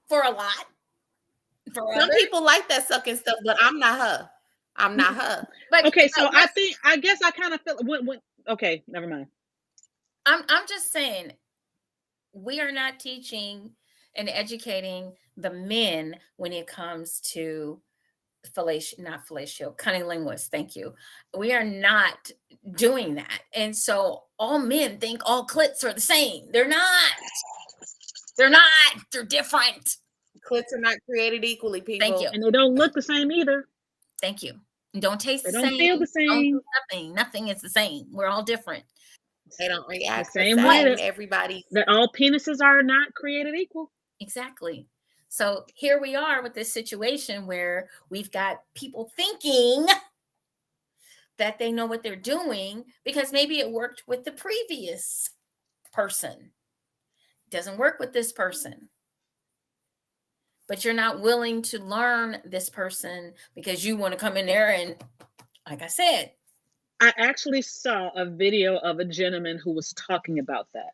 for a lot. For some people like that sucking stuff, but I'm not her. I'm not her. But okay, so I guess I kind of feel when okay, never mind. I'm just saying, we are not teaching and educating the men when it comes to cunnilingus. Thank you. We are not doing that. And so all men think all clits are the same. They're not. They're different. Clits are not created equally, people. Thank you. And they don't look the same either. Thank you. Don't taste the same. They don't feel the same. Nothing. Nothing is the same. We're all different. They don't react the same way. Everybody. That all penises are not created equal. Exactly. So here we are with this situation where we've got people thinking that they know what they're doing because maybe it worked with the previous person. It doesn't work with this person. But you're not willing to learn this person because you want to come in there and, like I said. I actually saw a video of a gentleman who was talking about that.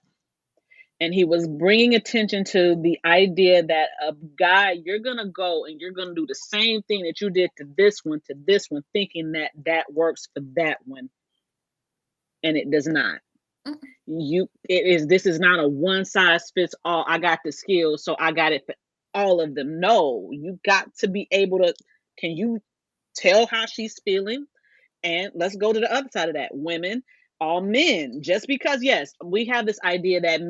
And he was bringing attention to the idea that a guy, you're going to go and you're going to do the same thing that you did to this one, thinking that works for that one. And it does not. This is not a one size fits all. I got the skills, so I got it for all of them. No, you got to be able to, can you tell how she's feeling? And let's go to the other side of that. Women, all men, just because, yes, we have this idea that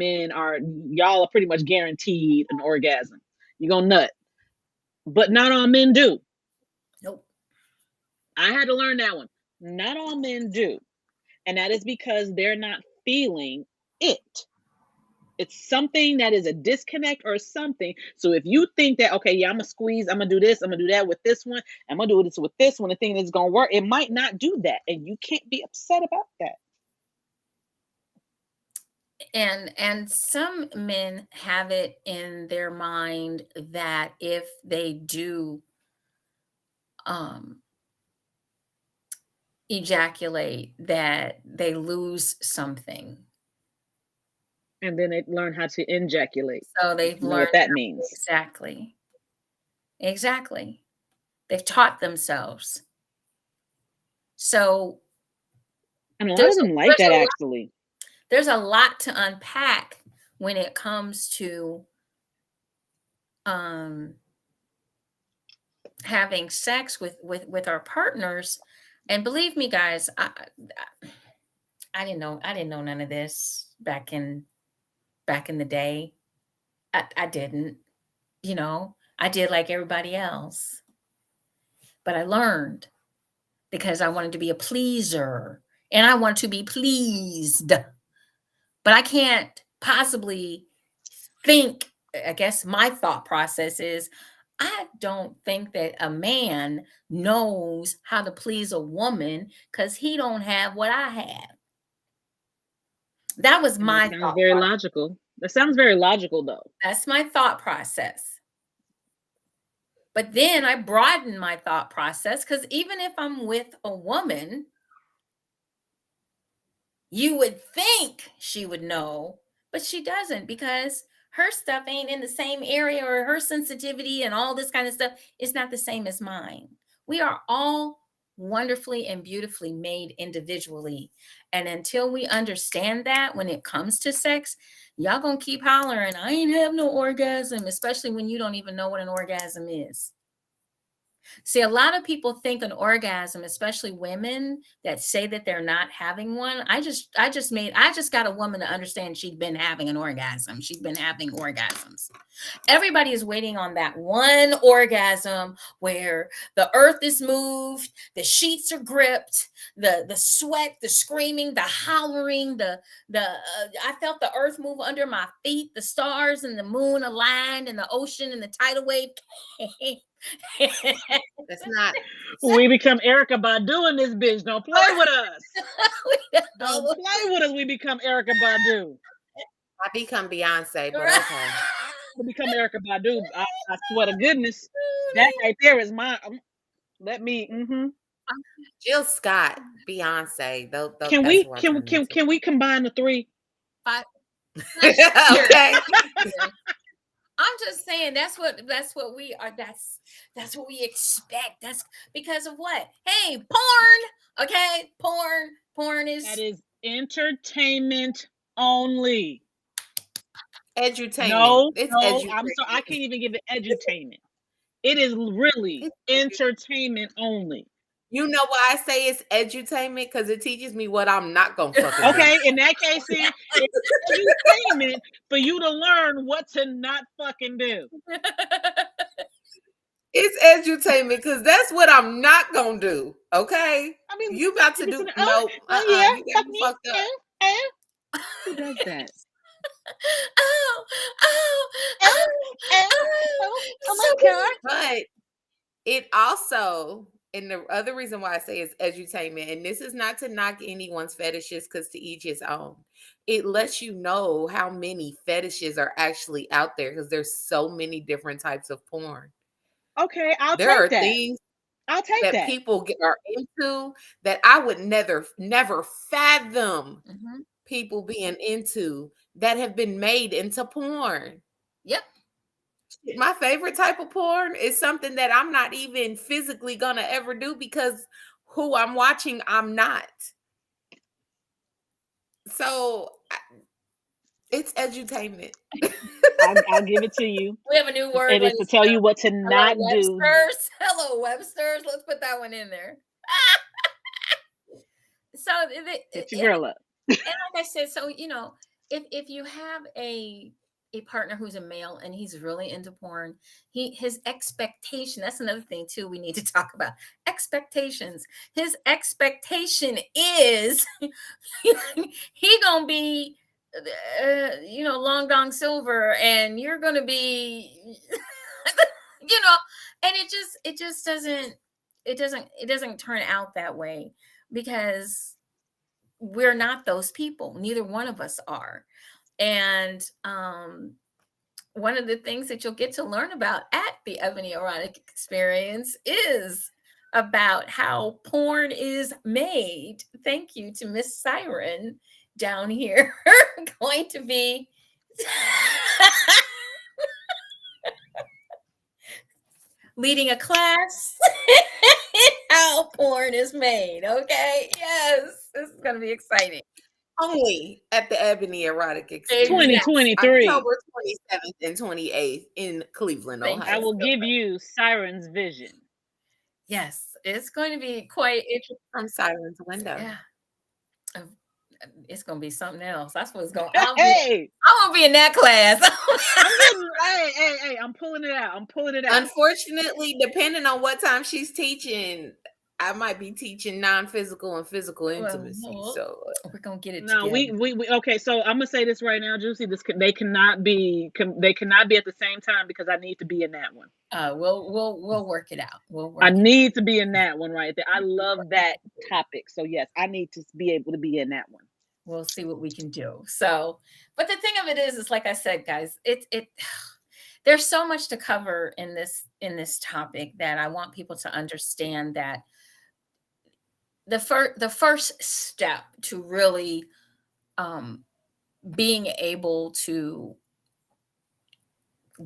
y'all are pretty much guaranteed an orgasm. You're going to nut. But not all men do. Nope. I had to learn that one. Not all men do. And that is because they're not feeling it. It's something that is a disconnect or something. So if you think that, okay, yeah, I'm gonna squeeze, I'm gonna do this, I'm gonna do that with this one, I'm gonna do this with this one, and think it's gonna work, it might not do that, and you can't be upset about that. And some men have it in their mind that if they do ejaculate, that they lose something. And then they learn how to ejaculate. So they've You know learned what that means. exactly. They've taught themselves. So And a lot of them like that, actually. There's a lot to unpack when it comes to having sex with our partners. And believe me, guys, I didn't know none of this back in the day. I didn't, I did like everybody else. But I learned because I wanted to be a pleaser and I want to be pleased. But I can't possibly think, I guess my thought process is, I don't think that a man knows how to please a woman because he don't have what I have. That was my thought. Sounds very logical. That sounds very logical, though. That's my thought process. But then I broaden my thought process because even if I'm with a woman, you would think she would know, but she doesn't because her stuff ain't in the same area, or her sensitivity and all this kind of stuff is not the same as mine. We are all wonderfully and beautifully made individually. And until we understand that when it comes to sex, y'all gonna keep hollering, I ain't have no orgasm, especially when you don't even know what an orgasm is. See, a lot of people think an orgasm, especially women that say that they're not having one. I just got a woman to understand she'd been having an orgasm. She's been having orgasms. Everybody is waiting on that one orgasm where the earth is moved, the sheets are gripped, the sweat, the screaming, the hollering, I felt the earth move under my feet, the stars and the moon aligned, and the ocean and the tidal wave. That's not. We become Erykah Badu in this bitch. Don't play with us. Don't play with us. We become Erykah Badu. I become Beyonce, but okay. To become Erykah Badu, I swear to goodness, that right there is my. Let me. Jill Scott, Beyonce. Can we combine the three? Okay. I'm just saying that's what we are. That's what we expect. That's because of what? Hey, porn. Okay, porn is that is entertainment only. Edutainment. No, edutainment. I can't even give it edutainment. It is really entertainment only. You know why I say it's edutainment? Because it teaches me what I'm not gonna fucking okay, do. In that case, it's edutainment for you to learn what to not fucking do. It's edutainment because that's what I'm not gonna do. Okay, I mean, you about to do you got me fucked up. Who does that? Oh my God. But it also, and the other reason why I say it's edutainment, and this is not to knock anyone's fetishes because to each his own, it lets you know how many fetishes are actually out there because there's so many different types of porn. Okay, there are things that people are into that I would never fathom people being into that have been made into porn. Yep. My favorite type of porn is something that I'm not even physically gonna ever do because who I'm watching, I'm not. So it's edutainment. I'll give it to you. We have a new word. It is to tell you what to not do. Hello, Webster's. Let's put that one in there. So get your girl up. And like I said, so if you have a partner who's a male and he's really into porn, his expectation, that's another thing too we need to talk about. Expectations. His expectation is he gonna be Long Dong Silver, and you're going to be, you know, and it just doesn't turn out that way, because we're not those people. Neither one of us are. And one of the things that you'll get to learn about at the Ebony Erotic Experience is about how porn is made. Thank you to Miss Siren down here, going to be leading a class in how porn is made. Okay. Yes. This is going to be exciting. Only at the Ebony Erotic Experience. 2023. October 27th and 28th in Cleveland, Ohio. I will give you Siren's vision. Yes. It's going to be quite interesting. From Siren's window. Yeah. It's going to be something else. That's what it's going to be. Hey! I won't be in that class. I'm pulling it out. Unfortunately, depending on what time she's teaching, I might be teaching non-physical and physical intimacy. So we're gonna get it. No, we okay. So I'm gonna say this right now, JewCee. They cannot be at the same time, because I need to be in that one. We'll work it out. I need to be in that one right there. I love that topic. So yes, I need to be able to be in that one. We'll see what we can do. So, but the thing of it is like I said, guys, there's so much to cover in this topic, that I want people to understand that the first step to really being able to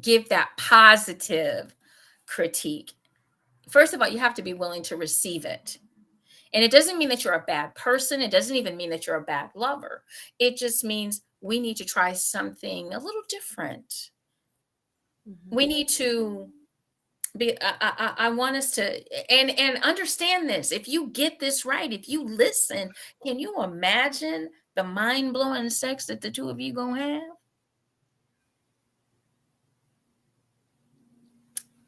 give that positive critique, first of all, you have to be willing to receive it. And it doesn't mean that you're a bad person. It doesn't even mean that you're a bad lover. It just means we need to try something a little different. Mm-hmm. We need to be, I want us to, and understand this. If you get this right, if you listen, can you imagine the mind-blowing sex that the two of you gonna have?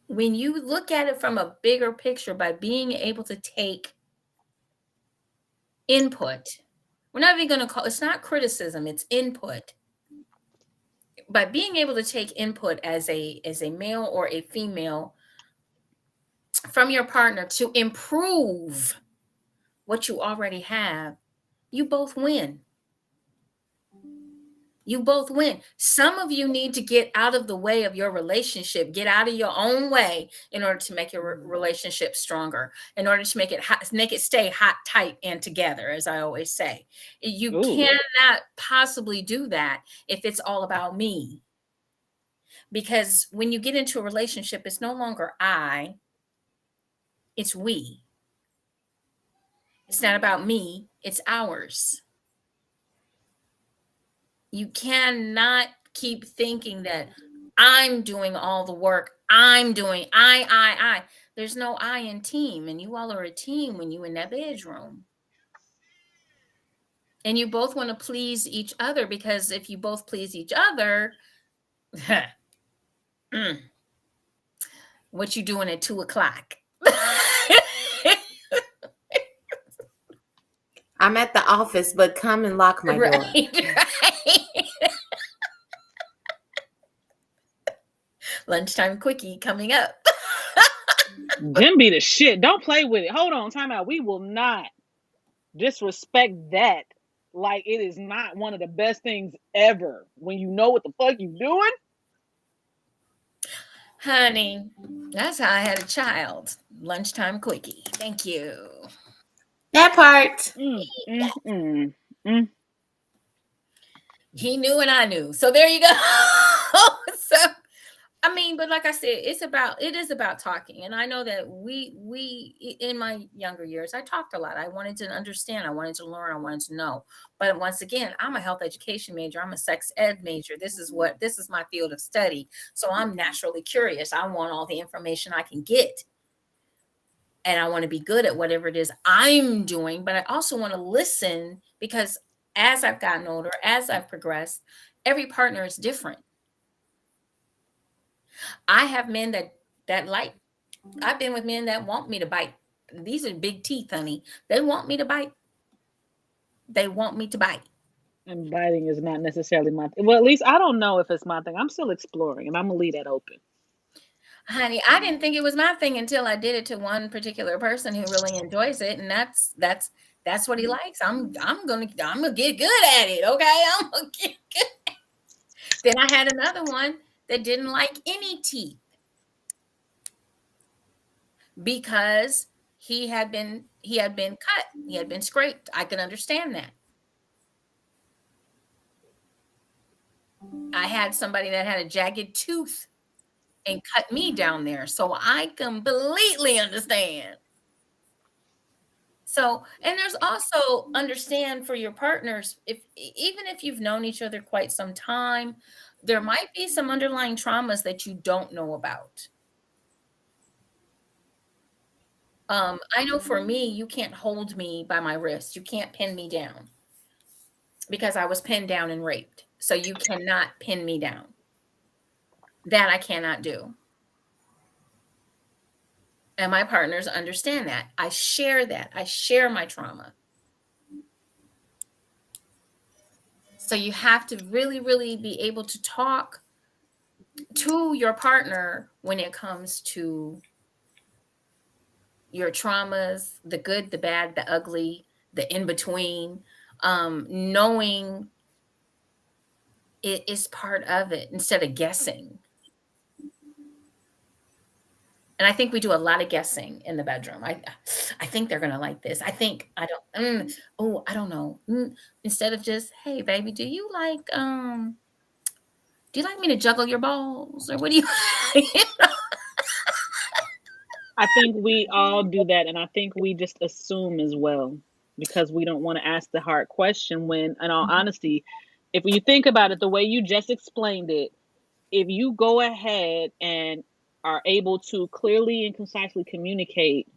When you look at it from a bigger picture, by being able to take input, we're not even going to call it's not criticism, it's input. By being able to take input as a male or a female from your partner to improve what you already have, you both win. You both win. Some of you need to get out of the way of your relationship, get out of your own way in order to make your relationship stronger, in order to make it stay hot, tight, and together, as I always say. You cannot possibly do that if it's all about me. Because when you get into a relationship, it's no longer I, it's we. It's not about me, it's ours. You cannot keep thinking that I'm doing all the work. I'm doing I. There's no I in team, and you all are a team when you're in that bedroom. And you both want to please each other, because if you both please each other, what you doing at 2:00? I'm at the office, but come and lock my door. Right. Lunchtime quickie coming up. Them be the shit. Don't play with it. Hold on, time out. We will not disrespect that like it is not one of the best things ever. When you know what the fuck you doing. Honey, that's how I had a child. Lunchtime quickie. Thank you. That part. He knew and I knew. So there you go. So, I mean, but like I said, it is about talking. And I know that we in my younger years, I talked a lot. I wanted to understand. I wanted to learn. I wanted to know. But once again, I'm a health education major. I'm a sex ed major. This is my field of study. So I'm naturally curious. I want all the information I can get. And I want to be good at whatever it is I'm doing. But I also want to listen, because as I've gotten older, as I've progressed, every partner is different. I have men that like, I've been with men that want me to bite. These are big teeth, honey. They want me to bite. They want me to bite. And biting is not necessarily my thing. Well, at least I don't know if it's my thing. I'm still exploring, and I'm gonna leave that open. Honey, I didn't think it was my thing until I did it to one particular person who really enjoys it, and that's what he likes. I'm gonna get good at it. Okay, I'm gonna get good. Then I had another one that didn't like any teeth because he had been cut, he had been scraped. I can understand that. I had somebody that had a jagged tooth and cut me down there, so I completely understand. So, and there's also understand for your partners, if even if you've known each other quite some time, there might be some underlying traumas that you don't know about. I know for me, you can't hold me by my wrist. You can't pin me down because I was pinned down and raped. So you cannot pin me down. That I cannot do. And my partners understand that. I share that. I share my trauma. So you have to really, really be able to talk to your partner when it comes to your traumas, the good, the bad, the ugly, the in between, knowing it is part of it instead of guessing. And I think we do a lot of guessing in the bedroom. I think they're gonna like this. I think I don't. Oh, I don't know. Instead of just, hey, baby, do you like me to juggle your balls or what do you? I think we all do that, and I think we just assume as well because we don't want to ask the hard question. When, in all honesty, if you think about it, the way you just explained it, if you go ahead and are able to clearly and concisely communicate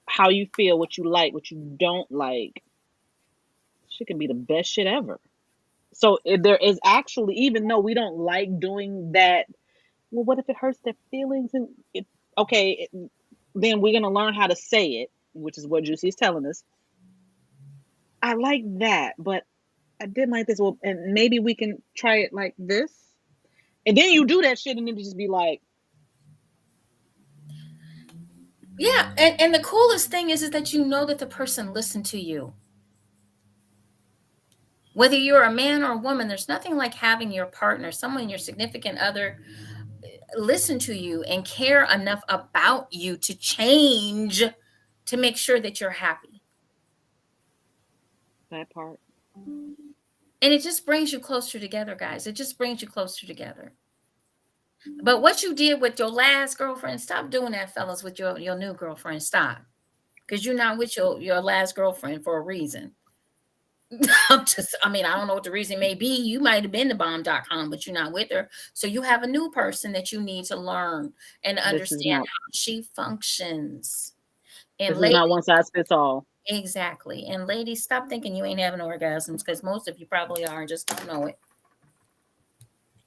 how you feel, what you like, what you don't like, shit can be the best shit ever. So if there is actually, even though we don't like doing that, well, what if it hurts their feelings? And okay, then we're gonna learn how to say it, which is what JewCee is telling us. I like that, but I didn't like this. Well, and maybe we can try it like this. And then you do that shit, and then you just be like, Yeah, and the coolest thing is that you know that the person listened to you. Whether you're a man or a woman, there's nothing like having your partner, someone, your significant other, listen to you and care enough about you to change to make sure that you're happy. that part. And it just brings you closer together, guys. It just brings you closer together. But what you did with your last girlfriend, stop doing that, fellas, with your new girlfriend. Stop. Because you're not with your last girlfriend for a reason. I don't know what the reason may be. You might have been to bomb.com, but you're not with her. So you have a new person that you need to learn and This is understand not. how she functions. And This is not ladies, one size fits all. exactly. And ladies, stop thinking you ain't having orgasms because most of you probably are and just don't know it.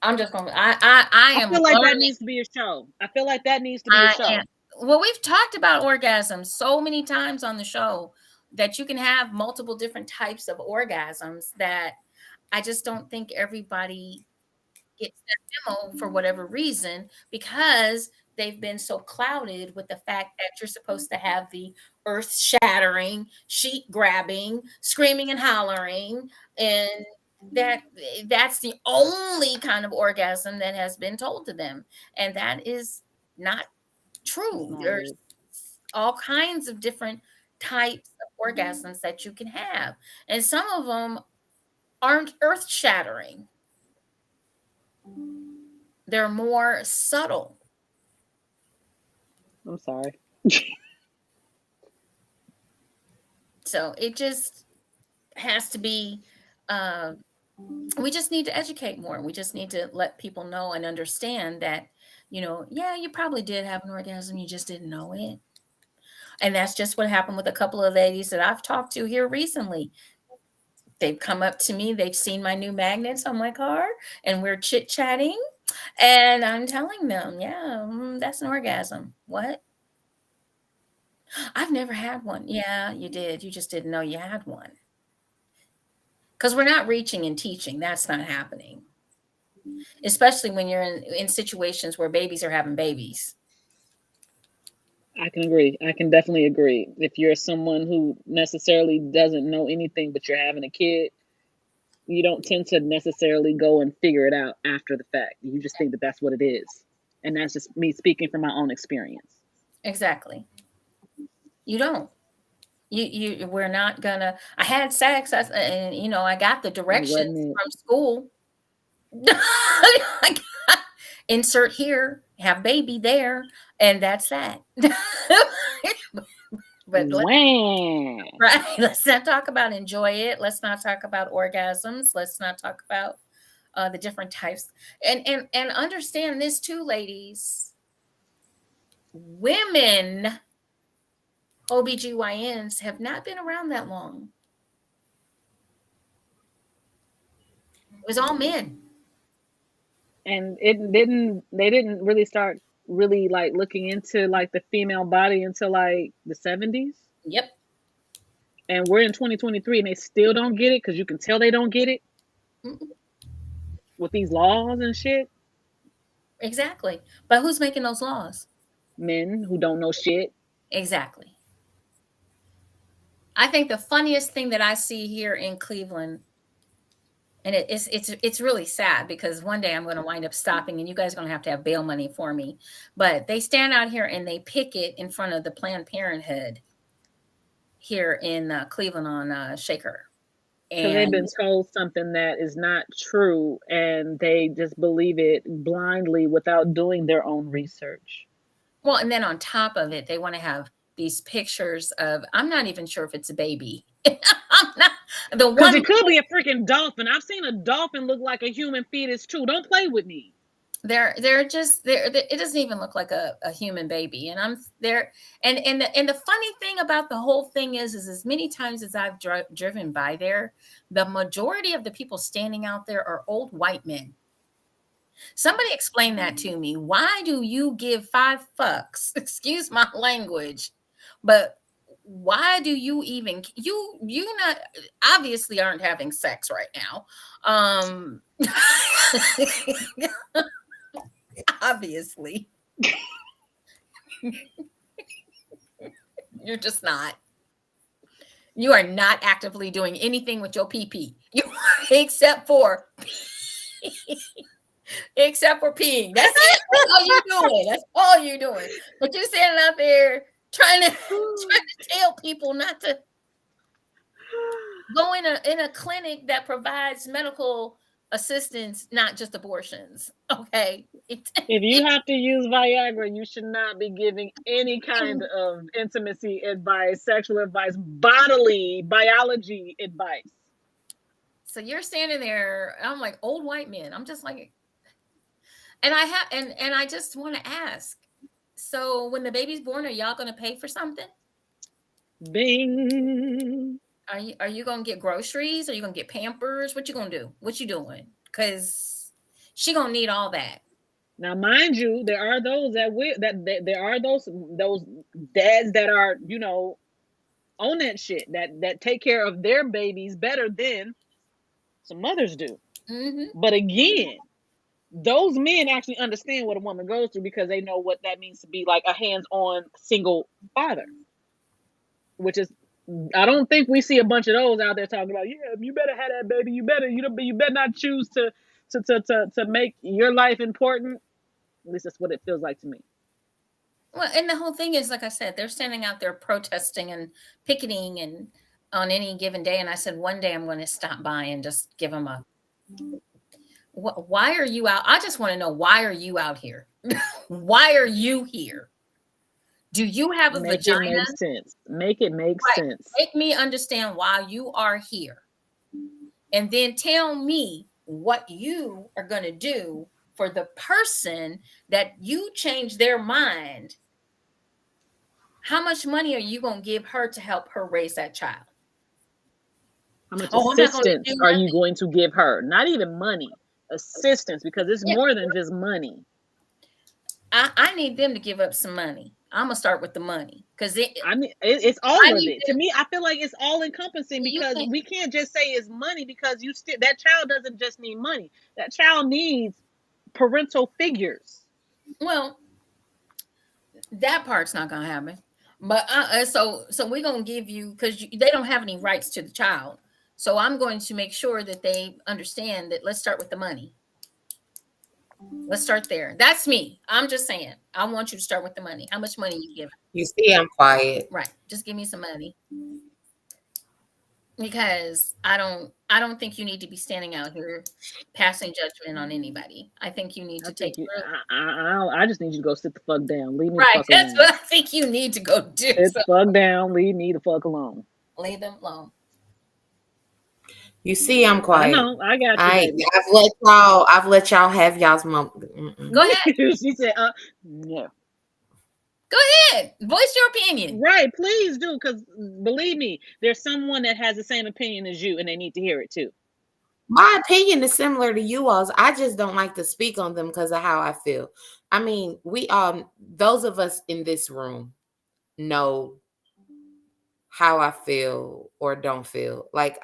I'm just gonna I I am feel like that learning. needs to be a show. I feel like that needs to be a I am show. well, we've talked about orgasms so many times on the show that you can have multiple different types of orgasms that I just don't think everybody gets that memo for whatever reason because they've been so clouded with the fact that you're supposed to have the earth shattering, sheet grabbing, screaming and hollering, and that that's the only kind of orgasm that has been told to them, and that is not It's true. not There's it. all kinds of different types of orgasms that you can have, and some of them aren't earth shattering. They're more subtle. I'm sorry. So it just has to be, uh, we just need to educate more. We just need to let people know and understand that, yeah, you probably did have an orgasm, you just didn't know it. And that's just what happened with a couple of ladies that I've talked to here recently. They've come up to me, they've seen my new magnets on my car, and we're chit chatting. And I'm telling them, yeah, that's an orgasm. What? I've never had one. Yeah, you did. You just didn't know you had one. because we're not reaching and teaching. That's not happening, especially when you're in situations where babies are having babies. I can agree. I can definitely agree. If you're someone who necessarily doesn't know anything, but you're having a kid, you don't tend to necessarily go and figure it out after the fact. You just think that that's what it is. And that's just me speaking from my own experience. Exactly. You don't. We're not gonna. I had sex, and I got the directions from school. Insert here, have baby there, and that's that. But right, let's not talk about enjoy it. Let's not talk about orgasms. Let's not talk about the different types. And understand this too, ladies. Women OBGYNs have not been around that long. It was all men. And they didn't really start really like looking into like the female body until like the 70s. Yep. And we're in 2023 and they still don't get it because you can tell they don't get it. Mm-mm. With these laws and shit. Exactly. But who's making those laws? Men who don't know shit. Exactly. I think the funniest thing that I see here in Cleveland, and it's really sad because one day I'm going to wind up stopping and you guys are going to have bail money for me. But they stand out here and they picket in front of the Planned Parenthood here in Cleveland on Shaker. Because they've been told something that is not true and they just believe it blindly without doing their own research. Well, and then on top of it, they want to have these pictures of, I'm not even sure if it's a baby. I'm not the one. Because it could be a freaking dolphin. I've seen a dolphin look like a human fetus too. Don't play with me. It doesn't even look like a human baby. And I'm there. And the funny thing about the whole thing is as many times as I've driven by there, the majority of the people standing out there are old white men. Somebody explain that to me. Why do you give 5 fucks? Excuse my language, but why do you even you not obviously aren't having sex right now? Obviously. You're just not. You are not actively doing anything with your pee-pee. Except for peeing. That's it. That's all you're doing. That's all you're doing. But you're standing out there trying to tell people not to go in a clinic that provides medical assistance, not just abortions. Okay. If you have to use Viagra, you should not be giving any kind of intimacy advice, sexual advice, bodily biology advice. So you're standing there, I'm like, old white men. I'm just like, and I just want to ask. So when the baby's born, are y'all going to pay for something? Bing. Are you going to get groceries? Are you going to get Pampers? What you going to do? What you doing? Because she going to need all that. Now, mind you, there are those there are those dads that are, on that shit that take care of their babies better than some mothers do. Mm-hmm. But again, those men actually understand what a woman goes through because they know what that means to be like a hands-on single father. Which is, I don't think we see a bunch of those out there talking about, yeah, you better have that baby. You better not choose to make your life important. At least that's what it feels like to me. Well, and the whole thing is, like I said, they're standing out there protesting and picketing and on any given day. And I said, one day I'm going to stop by and just give them a, why are you out? I just want to know, why are you out here? Why are you here? Do you have a vagina? Make it make sense. Make it make sense. Make me understand why you are here. And then tell me what you are going to do for the person that you change their mind. How much money are you going to give her to help her raise that child? How much assistance are you going to give her? Not even money. Assistance, because it's more than just money. I need them to give up some money. I'm gonna start with the money because I mean, it's all I of need it. To me, I feel like it's all encompassing you because can't. we can't just say it's money because you still that child doesn't just need money. That child needs parental figures. Well, that part's not gonna happen. But so we're gonna give you because they don't have any rights to the child. So I'm going to make sure that they understand that. Let's start with the money. Let's start there. That's me. I'm just saying. I want you to start with the money. How much money you give? You see, I'm quiet. Right. Just give me some money because I don't think you need to be standing out here passing judgment on anybody. I think you need I to take think you. real. I just need you to go sit the fuck down. Leave me the Right. fuck That's alone. what I think you need to go do. Sit So the fuck down. Leave me the fuck alone. leave them alone. You see, I'm I quiet. know. I got you, baby. I've let y'all have y'all's moment. Go ahead. She said, no. Go ahead. Voice your opinion. Right, please do, because believe me, there's someone that has the same opinion as you, and they need to hear it too. My opinion is similar to you all's. I just don't like to speak on them because of how I feel. I mean, we those of us in this room know how I feel or don't feel. Like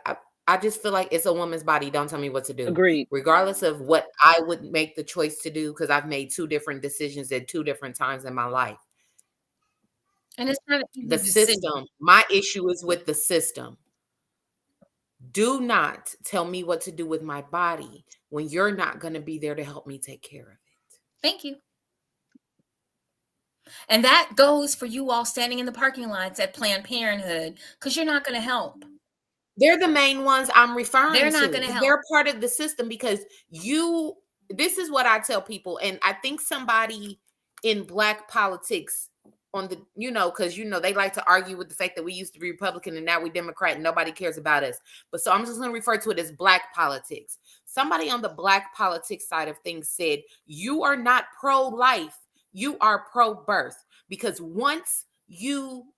I just feel like it's a woman's body. Don't tell me what to do. Agreed. Regardless of what I would make the choice to do, because I've made two different decisions at two different times in my life. And it's not an The easy decision. system. My issue is with the system. Do not tell me what to do with my body when you're not going to be there to help me take care of it. Thank you. And that goes for you all standing in the parking lots at Planned Parenthood because you're not going to help. They're the main ones I'm referring to. They're not going to help. They're part of the system because this is what I tell people. And I think somebody in Black politics on the, because, they like to argue with the fact that we used to be Republican and now we Democrat and nobody cares about us. But so I'm just going to refer to it as Black politics. Somebody on the Black politics side of things said, you are not pro-life. You are pro-birth because once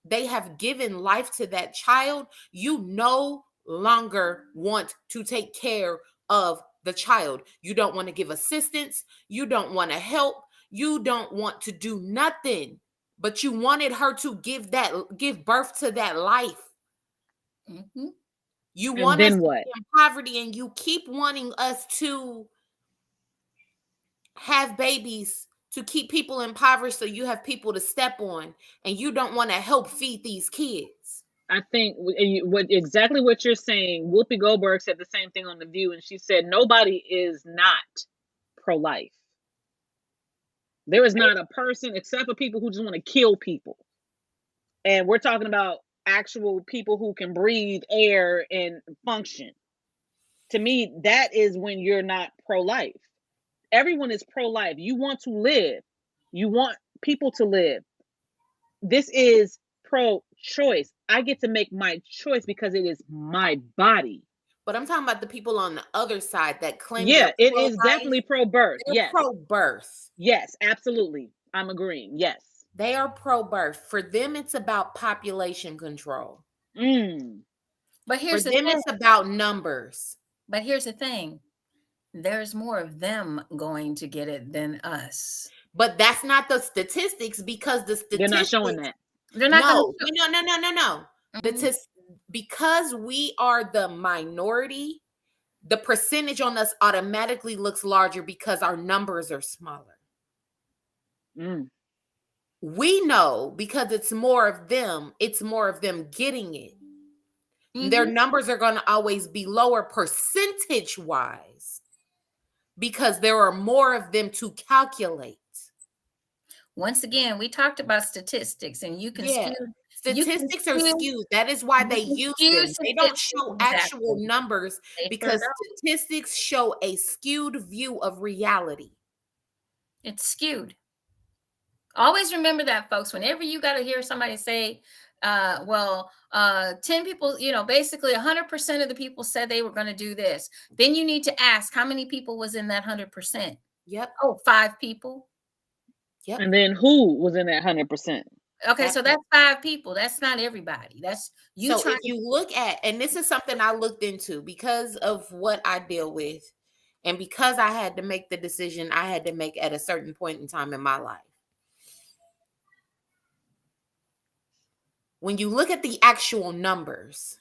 they have given life to that child, you no longer want to take care of the child. You don't want to give assistance. You don't want to help. You don't want to do nothing, but you wanted her to give birth to that life. Mm-hmm. You want us to be in poverty and you keep wanting us to have babies to keep people impoverished so you have people to step on and you don't want to help feed these kids. I think exactly what you're saying. Whoopi Goldberg said the same thing on The View, and she said nobody is not pro-life. There is not a person except for people who just want to kill people. And we're talking about actual people who can breathe air and function. To me, that is when you're not pro-life. Everyone is pro-life. You want to live. You want people to live. This is pro-choice. I get to make my choice because it is my body. But I'm talking about the people on the other side that claim it is definitely pro-birth. They're pro-birth. Yes, absolutely. I'm agreeing. Yes. They are pro-birth. For them, it's about population control. But for them, it's about numbers. But here's the thing. There's more of them going to get it than us. But that's not the statistics because the statistics... They're not showing that. They're not No. Mm-hmm. Because we are the minority, the percentage on us automatically looks larger because our numbers are smaller. We know because it's more of them getting it. Mm-hmm. Their numbers are going to always be lower percentage-wise because there are more of them to calculate. Once again, we talked about statistics, and you can statistics are skewed. That is why they use them. They don't show actual numbers because statistics show a skewed view of reality. It's skewed. Always remember that, folks. Whenever you got to hear somebody say, 10 people, basically 100% of the people said they were going to do this. Then you need to ask how many people was in that 100%. Yep. Oh, 5 people. Yep. And then who was in that 100%? Okay, so that's 5 people. That's not everybody. That's you. So if you look at, and this is something I looked into because of what I deal with, and because I had to make the decision I had to make at a certain point in time in my life. when you look at the actual numbers,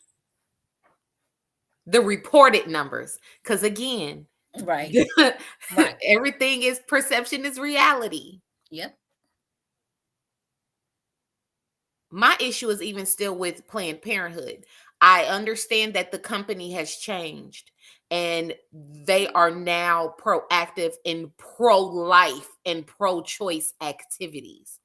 the reported numbers, because again, Right. Right. everything is perception is reality. Yep. My issue is even still with Planned Parenthood. I understand that the company has changed and they are now proactive in pro-life and pro-choice activities.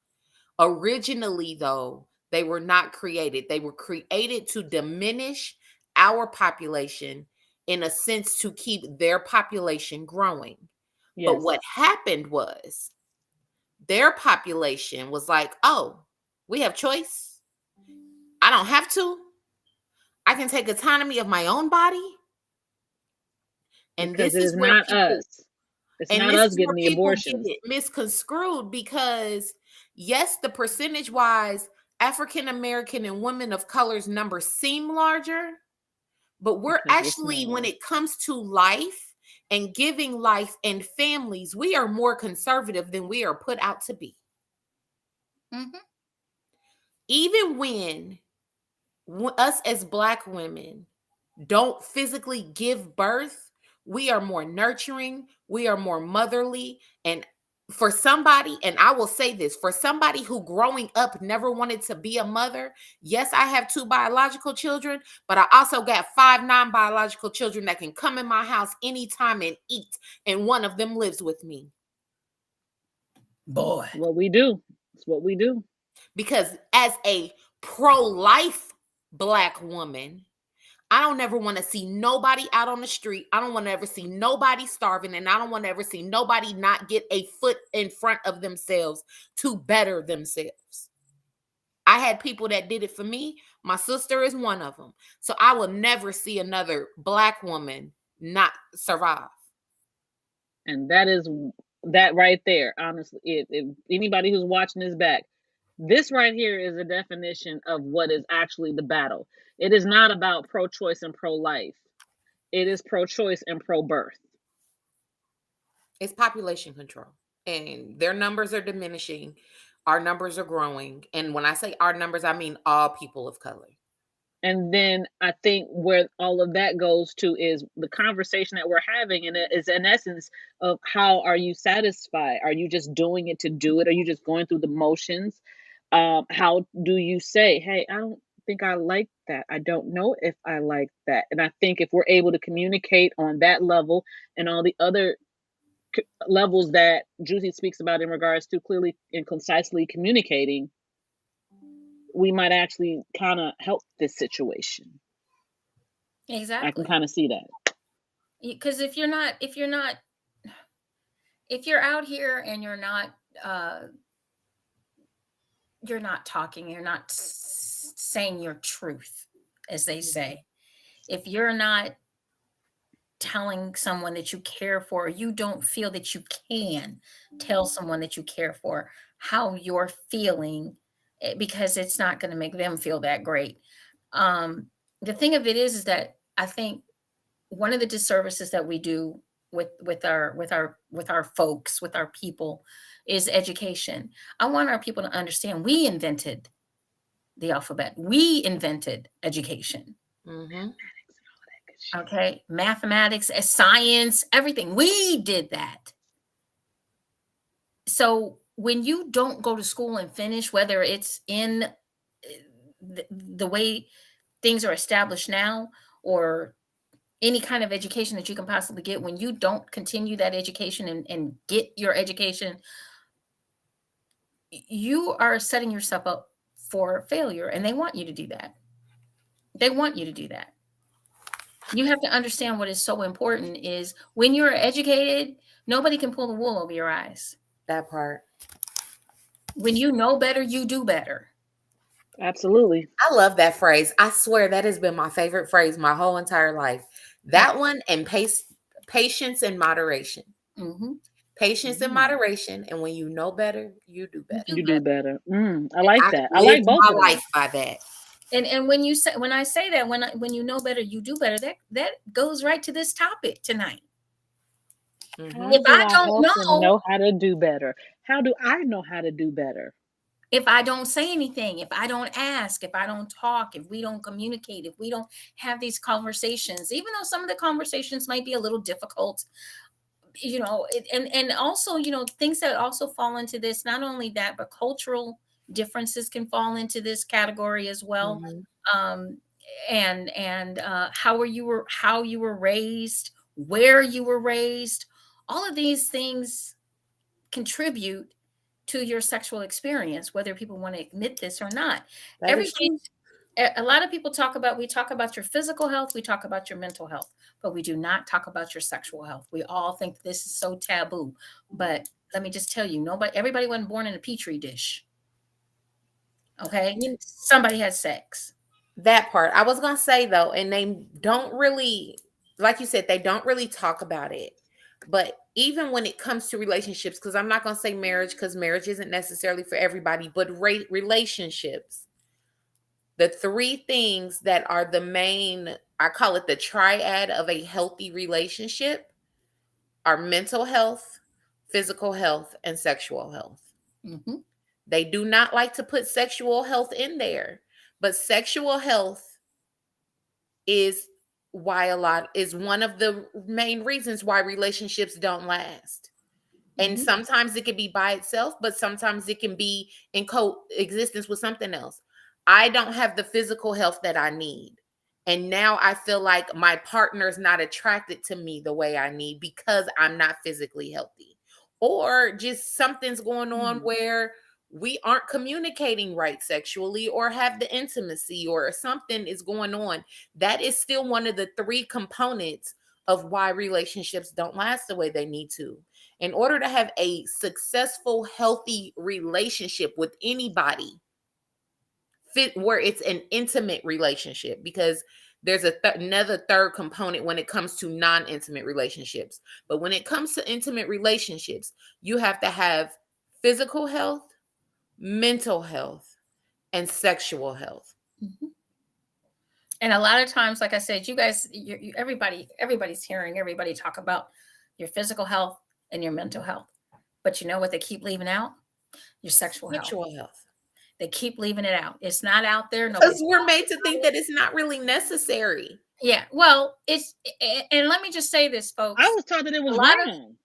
Originally, though, they were not created. They were created to diminish our population in a sense to keep their population growing. Yes. But what happened was their population was like, oh, we have choice. I don't have to. I can take autonomy of my own body. And because this it is is where not people, us. It's and not this us is getting where the people get abortions. it misconstrued, because yes, the percentage wise, African American and women of color's numbers seem larger, but we're Because we're actually, when smaller. it comes to life and giving life and families, we are more conservative than we are put out to be. Mm-hmm. Even when us as Black women don't physically give birth, we are more nurturing, we are more motherly. And for somebody, and I will say this, for somebody who growing up never wanted to be a mother, yes, I have 2 biological children, but I also got 5 non-biological children that can come in my house anytime and eat, and one of them lives with me. Boy. What we do. It's what we do. Because as a pro-life Black woman, I don't ever want to see nobody out on the street. I don't want to ever see nobody starving, and I don't want to ever see nobody not get a foot in front of themselves to better themselves. I had people that did it for me. My sister is one of them. So I will never see another Black woman not survive. And that is that right there. Honestly, if anybody who's watching this back, this right here is a definition of what is actually the battle. It is not about pro-choice and pro-life. It is pro-choice and pro-birth. It's population control, and their numbers are diminishing. Our numbers are growing. And when I say our numbers, I mean all people of color. And then I think where all of that goes to is the conversation that we're having, and it is in essence of how are you satisfied? Are you just doing it to do it? Are you just going through the motions? How do you say, hey, I don't think I like that. I don't know if I like that. And I think if we're able to communicate on that level and all the other levels that JewCee speaks about in regards to clearly and concisely communicating, we might actually kind of help this situation. Exactly. I can kind of see that. Because if you're out here and you're not talking, you're not saying your truth, as they say. If you're not telling someone that you care for, or you don't feel that you can tell someone that you care for how you're feeling, because it's not going to make them feel that great. The thing of it is that I think one of the disservices that we do with our folks, with our people, is education. I want our people to understand we invented the alphabet. We invented education. Mm-hmm. Okay, mathematics, science, everything. We did that. So when you don't go to school and finish, whether it's in the way things are established now, or any kind of education that you can possibly get, when you don't continue that education and get your education, you are setting yourself up for failure. And they want you to do that. They want you to do that. You have to understand what is so important is when you're educated, nobody can pull the wool over your eyes. That part. When you know better, you do better. Absolutely. I love that phrase. I swear that has been my favorite phrase my whole entire life. That one, and patience and moderation. Mm-hmm. Patience and moderation. And when you know better, you do better. You do better. I like that. I lived like both my of them. life by that. And when I say that, when you know better, you do better, that goes right to this topic tonight. Mm-hmm. If I don't know how to do better, how do I know how to do better? If I don't say anything, if I don't ask, if I don't talk, if we don't communicate, if we don't have these conversations, even though some of the conversations might be a little difficult, and also, things that also fall into this, not only that, but cultural differences can fall into this category as well. Mhm. um and how you were raised, where you were raised, all of these things contribute to your sexual experience, whether people want to admit this or not. That is Everything, true. a lot of people we talk about your physical health, we talk about your mental health, but we do not talk about your sexual health. We all think this is so taboo, but let me just tell you, everybody wasn't born in a petri dish. Okay, You- somebody has sex. That part. I was gonna say though, and they don't really, like you said, they don't really talk about it. But even when it comes to relationships, because I'm not gonna say marriage, because marriage isn't necessarily for everybody, but relationships, the three things that are the main, I call it the triad of a healthy relationship, are mental health, physical health, and sexual health. Hmm. They do not like to put sexual health in there, but sexual health is is one of the main reasons why relationships don't last. And Hmm. sometimes it can be by itself, but sometimes it can be in coexistence with something else. I don't have the physical health that I need. And now I feel like my partner's not attracted to me the way I need because I'm not physically healthy. Or just something's going on where we aren't communicating right sexually or have the intimacy or something is going on. That is still one of the three components of why relationships don't last the way they need to. In order to have a successful, healthy relationship with anybody, where it's an intimate relationship, because there's another third component when it comes to non-intimate relationships. But when it comes to intimate relationships, you have to have physical health, mental health, and sexual health. Hmm. And a lot of times, like I said, you guys, everybody's hearing everybody talk about your physical health and your mental health. But you know what they keep leaving out? Your sexual health. Sexual health. They keep leaving it out. It's not out there. Because Nobody's. we're made to think that it's not really necessary. Yeah. Well, and let me just say this, I folks. was taught that it A was lot of wrong.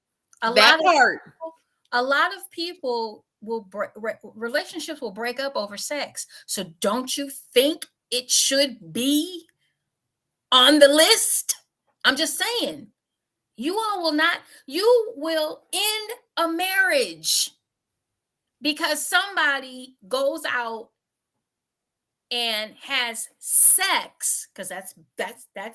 a That lot of part. a lot of people will relationships will break up over sex. So don't you think it should be on the list? I'm just saying. You all will not. You will end a marriage because somebody goes out and has sex, because that's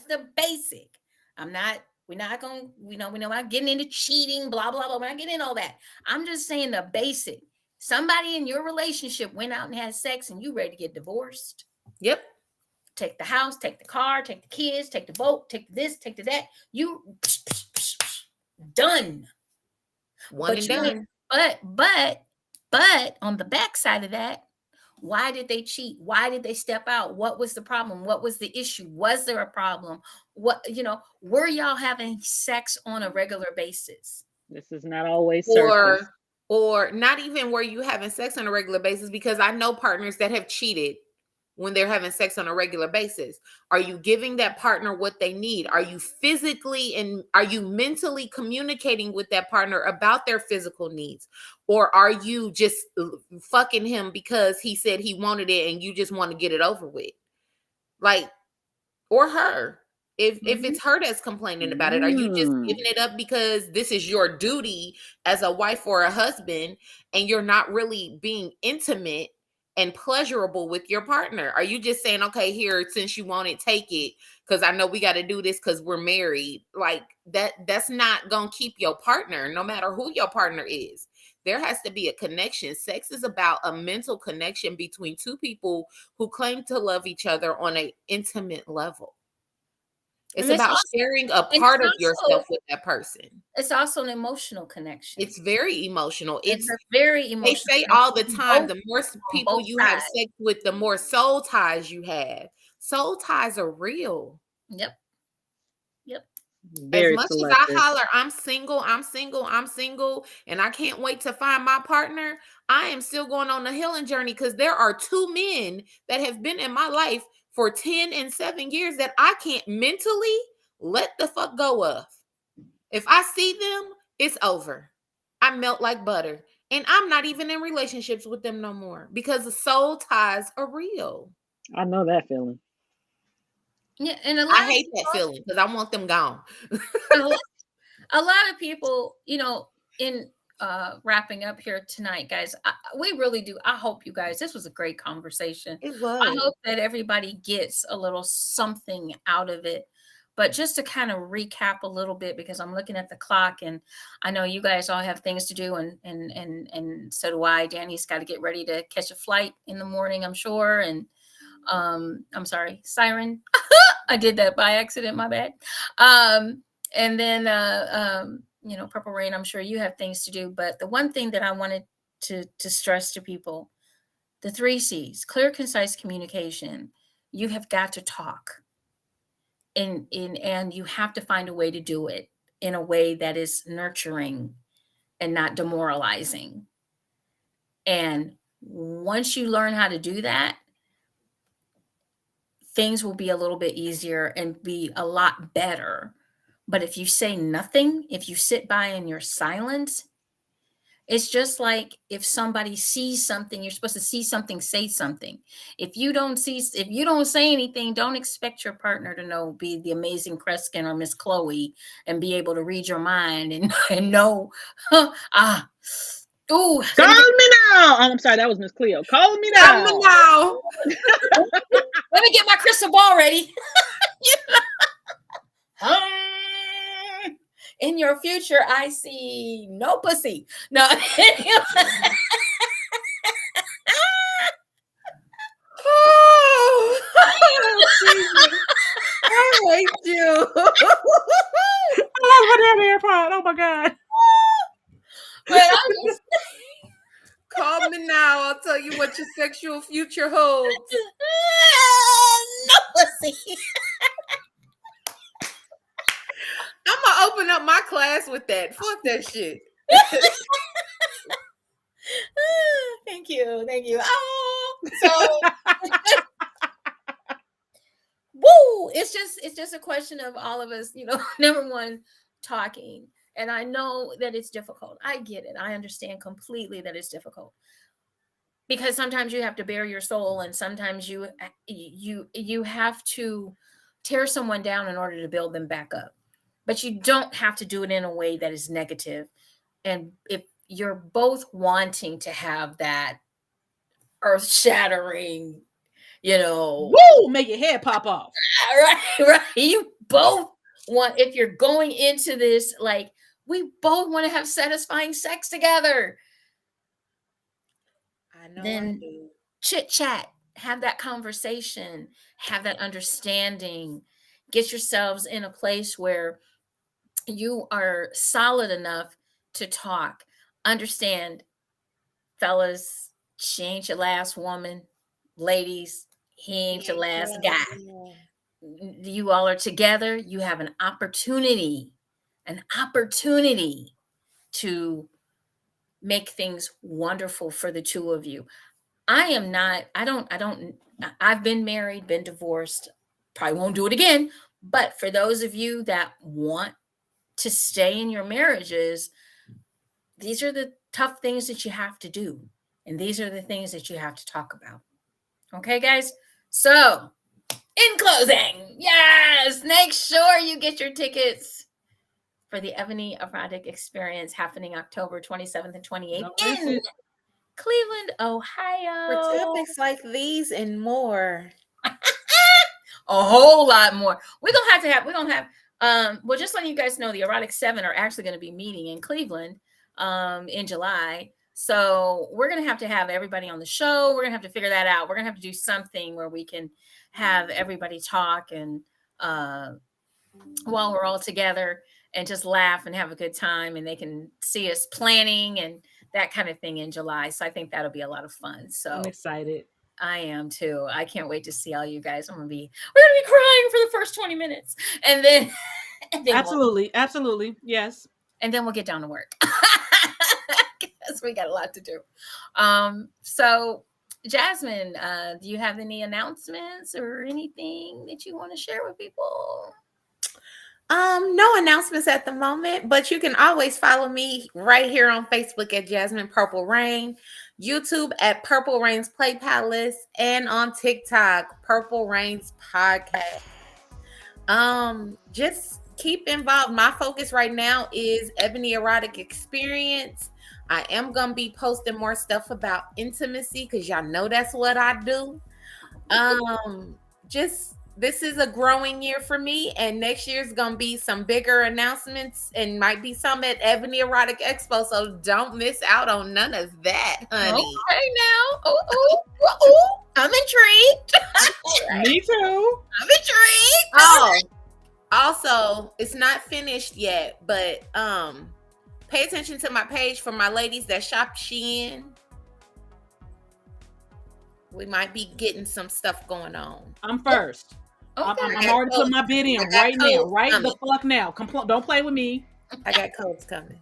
the basic. We're not gonna, we're not getting into cheating, blah blah blah. We're not getting into all that. I'm just saying the basic. Somebody in your relationship went out and had sex and you ready to get divorced. Yep. Take the house, take the car, take the kids, take the boat, take this, take the that. You done. One But and you done. but on the backside of that, why did they cheat? Why did they step out? What was the problem? What was the issue? Was there a problem? Were y'all having sex on a regular basis? This is not always surface. Or not even were you having sex on a regular basis, because I know partners that have cheated when they're having sex on a regular basis. Are you giving that partner what they need? Are you physically and are you mentally communicating with that partner about their physical needs? Or are you just fucking him because he said he wanted it and you just want to get it over with? Like, or her. If Mhm. it's her that's complaining about it, are you just giving it up because this is your duty as a wife or a husband and you're not really being intimate and pleasurable with your partner? Are you just saying, okay, here, since you want it, take it, because I know we got to do this because we're married? Like that's not gonna keep your partner, no matter who your partner is. There has to be a connection. Sex is about a mental connection between two people who claim to love each other on an intimate level. It's And it's about also sharing a and part of yourself with that person. it's also an emotional connection. It's very emotional. It's a very They emotional say all the connection time, the more on people both you have sides. sex with, the more soul ties you have. Soul ties are real. Yep. Yep. As Very much as I selective. holler, I'm single, and I can't wait to find my partner, I am still going on the healing journey because there are two men that have been in my life for 10 and 7 years that I can't mentally let the fuck go of. If I see them, it's over. I melt like butter. And I'm not even in relationships with them no more because the soul ties are real. I know that feeling. Yeah, and I hate that feeling because I want them gone. a lot of people, in wrapping up here tonight, guys, we really do. I hope you guys, this was a great conversation. It I was. hope that everybody gets a little something out of it. But just to kind of recap a little bit, because I'm looking at the clock and I know you guys all have things to do, and so do I. Dani's got to get ready to catch a flight in the morning, I'm sure. And I'm sorry, siren. I did that by accident, my bad. And then Purple Rain, I'm sure you have things to do. But the one thing that I wanted to stress to people, the 3 C's, clear, concise communication. You have got to talk. And you have to find a way to do it in a way that is nurturing and not demoralizing. And once you learn how to do that, things will be a little bit easier and be a lot better. But if you say nothing, if you sit by in your silence, it's just like if somebody sees something, you're supposed to see something, say something. If you don't say anything, don't expect your partner to be the amazing Kreskin or Miss Chloe and be able to read your mind and know, ooh. Call me now. Oh, I'm sorry, that was Miss Cleo. Call me now. Call me now. Let me get my crystal ball ready. In your future, I see no pussy. No. Oh, I hate you. I love my damn AirPod. Oh my God. But I'm just... Call me now. I'll tell you what your sexual future holds. No pussy. I'm gonna open up my class with that. Fuck that shit. Thank you. Oh, so woo! It's just a question of all of us, number one, talking. And I know that it's difficult. I get it. I understand completely that it's difficult. Because sometimes you have to bare your soul, and sometimes you have to tear someone down in order to build them back up. But you don't have to do it in a way that is negative. And if you're both wanting to have that earth-shattering, woo, make your head pop off. Right. You both want, if you're going into this, like, we both want to have satisfying sex together. I know. Then I do. Chit chat, have that conversation, have that understanding, get yourselves in a place where you are solid enough to talk. Understand, fellas, she ain't your last woman. Ladies, he ain't your last guy. You all are together. You have an opportunity to make things wonderful for the two of you. I've been married, been divorced, probably won't do it again. But for those of you that want to stay in your marriages, these are the tough things that you have to do. And these are the things that you have to talk about. Okay, guys? So, in closing, yes, make sure you get your tickets for the Ebony Erotic Experience happening October 27th and 28th in Cleveland, Ohio. For topics like these and more. A whole lot more. We're going to have, well, just letting you guys know, the Erotic 7 are actually going to be meeting in Cleveland in July. So we're going to have everybody on the show. We're going to have to figure that out. We're going to have to do something where we can have everybody talk and while we're all together and just laugh and have a good time, and they can see us planning and that kind of thing in July. So I think that'll be a lot of fun. So I'm excited. I am too. I can't wait to see all you guys. We're going to be crying for the first 20 minutes. And then Absolutely. Yes. And then we'll get down to work. Because we got a lot to do. So Jasmine, do you have any announcements or anything that you want to share with people? No announcements at the moment, but you can always follow me right here on Facebook at Jasmine Purple Rain, YouTube at Purple Rain's Play Palace, and on TikTok, Purple Rain's Podcast. Just keep involved. My focus right now is Ebony Erotic Experience. I am gonna be posting more stuff about intimacy because y'all know that's what I do. Just this is a growing year for me, and next year's gonna be some bigger announcements and might be some at Ebony Erotic Expo. So don't miss out on none of that, honey. Okay, now, oh, I'm intrigued. Me too. I'm intrigued. Oh, also, it's not finished yet, but pay attention to my page for my ladies that shop Shein. We might be getting some stuff going on. I'm first. Okay. I'm already putting my bid in right now. Right the fuck now. Don't play with me. I got codes coming.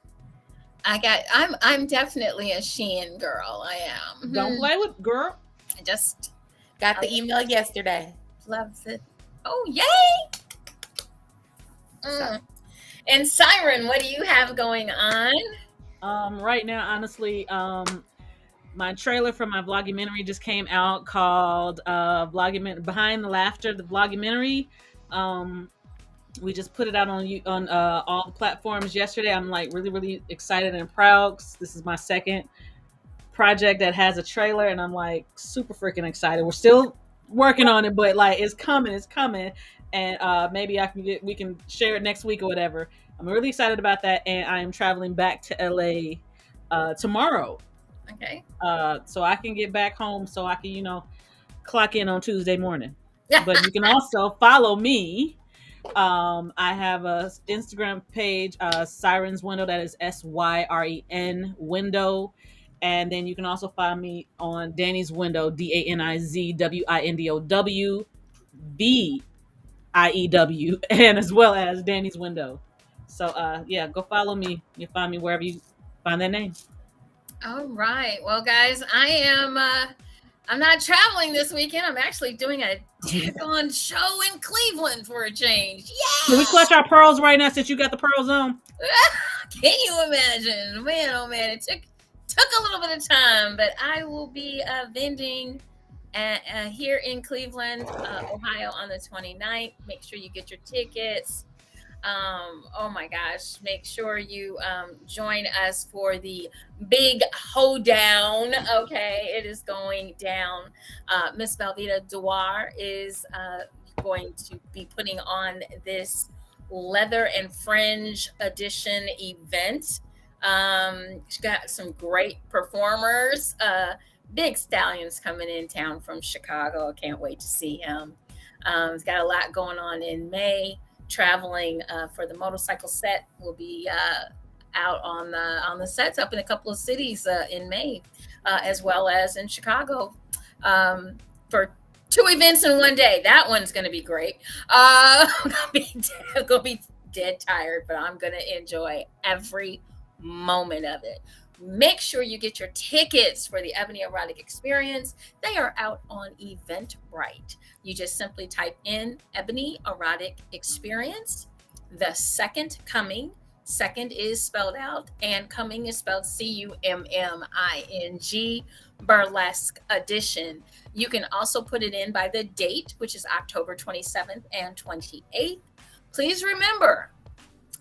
I'm definitely a Shein girl. I am. Don't play with girl. I just got the email yesterday. Love it. Oh, yay! And Siren, what do you have going on? Right now, honestly, my trailer for my vlogumentary just came out called Behind the Laughter, the vlogumentary. We just put it out on all the platforms yesterday. I'm like really excited and proud. This is my second project that has a trailer, and I'm like super freaking excited. We're still working on it, but like it's coming. And maybe we can share it next week or whatever. I'm really excited about that, and I am traveling back to LA tomorrow. Okay. So I can get back home so I can, clock in on Tuesday morning. But you can also follow me. I have a Instagram page, Siren's Window. That is SYREN Window. And then you can also find me on Dani's Window, DANIZWINDOWBIEW, and as well as Dani's Window. So yeah, go follow me. You'll find me wherever you find that name. All right. Well, guys, I'm not traveling this weekend. I'm actually doing a take-on show in Cleveland for a change. Yeah. Can we clutch our pearls right now since you got the pearls on? Can you imagine? Man, oh man, it took a little bit of time, but I will be vending here in Cleveland, Ohio on the 29th. Make sure you get your tickets. Oh my gosh, make sure you join us for the big hoedown. Okay, it is going down. Miss Velveeta Dewar is going to be putting on this leather and fringe edition event. She's got some great performers. Big Stallion's coming in town from Chicago. I can't wait to see him. He's got a lot going on in May. Traveling for the motorcycle set. Will be out on the sets up in a couple of cities in May, as well as in Chicago, for 2 events in one day. That one's going to be great. I'm gonna be dead tired, but I'm going to enjoy every moment of it. Make sure you get your tickets for the Ebony Erotic Experience. They are out on Eventbrite. You just simply type in Ebony Erotic Experience, the second coming. Second is spelled out, and coming is spelled CUMMING, burlesque edition. You can also put it in by the date, which is October 27th and 28th. Please remember,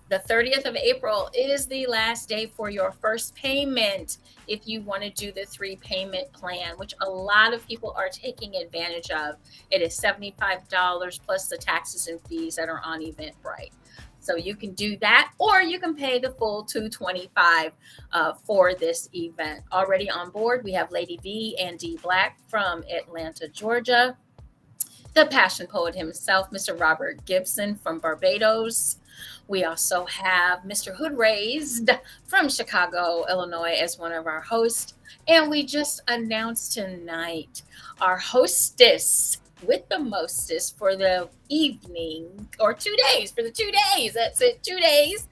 the 30th of April is the last day for your first payment if you want to do the 3-payment plan, which a lot of people are taking advantage of. It is $75 plus the taxes and fees that are on Eventbrite. So you can do that, or you can pay the full $225 for this event. Already on board, we have Lady V and D Black from Atlanta, Georgia. The passion poet himself, Mr. Robert Gibson from Barbados. We also have Mr. Hood Raised from Chicago, Illinois as one of our hosts. And we just announced tonight our hostess with the mostest for the evening, or 2 days, for the 2 days. That's it, 2 days.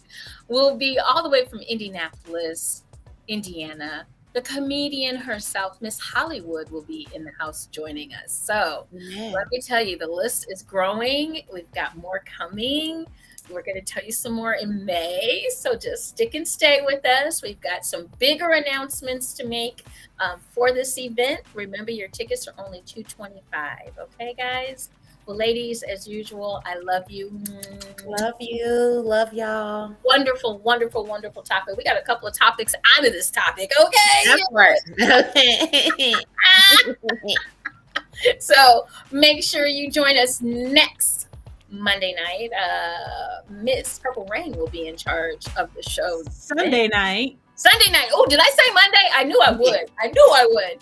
We'll be all the way from Indianapolis, Indiana. The comedian herself, Miss Hollywood, will be in the house joining us. So let me tell you, the list is growing. We've got more coming. We're going to tell you some more in May. So just stick and stay with us. We've got some bigger announcements to make for this event. Remember, your tickets are only $225. Okay, guys? Well, ladies, as usual, I love you. Love you. Love y'all. Wonderful, wonderful, wonderful topic. We got a couple of topics out of this topic. Okay. That's right. Okay. So make sure you join us next Monday night. Miss Purple Rain will be in charge of the show. Sunday night. Oh, did I say Monday? I knew I would.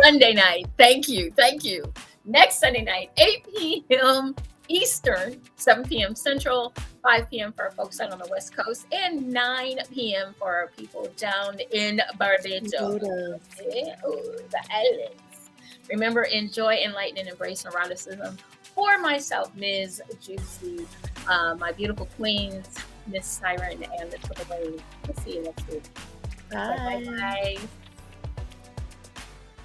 Sunday night. Thank you. Next Sunday night, 8 p.m. Eastern, 7 p.m. Central, 5 p.m. for our folks out on the West Coast, and 9 p.m. for our people down in Barbados. Yeah, the islands. Remember, enjoy, enlighten, and embrace eroticism. For myself, Ms. JewCee, my beautiful queens, Miss Siren, and the Triple Rain. We'll see you next week. Bye. Bye.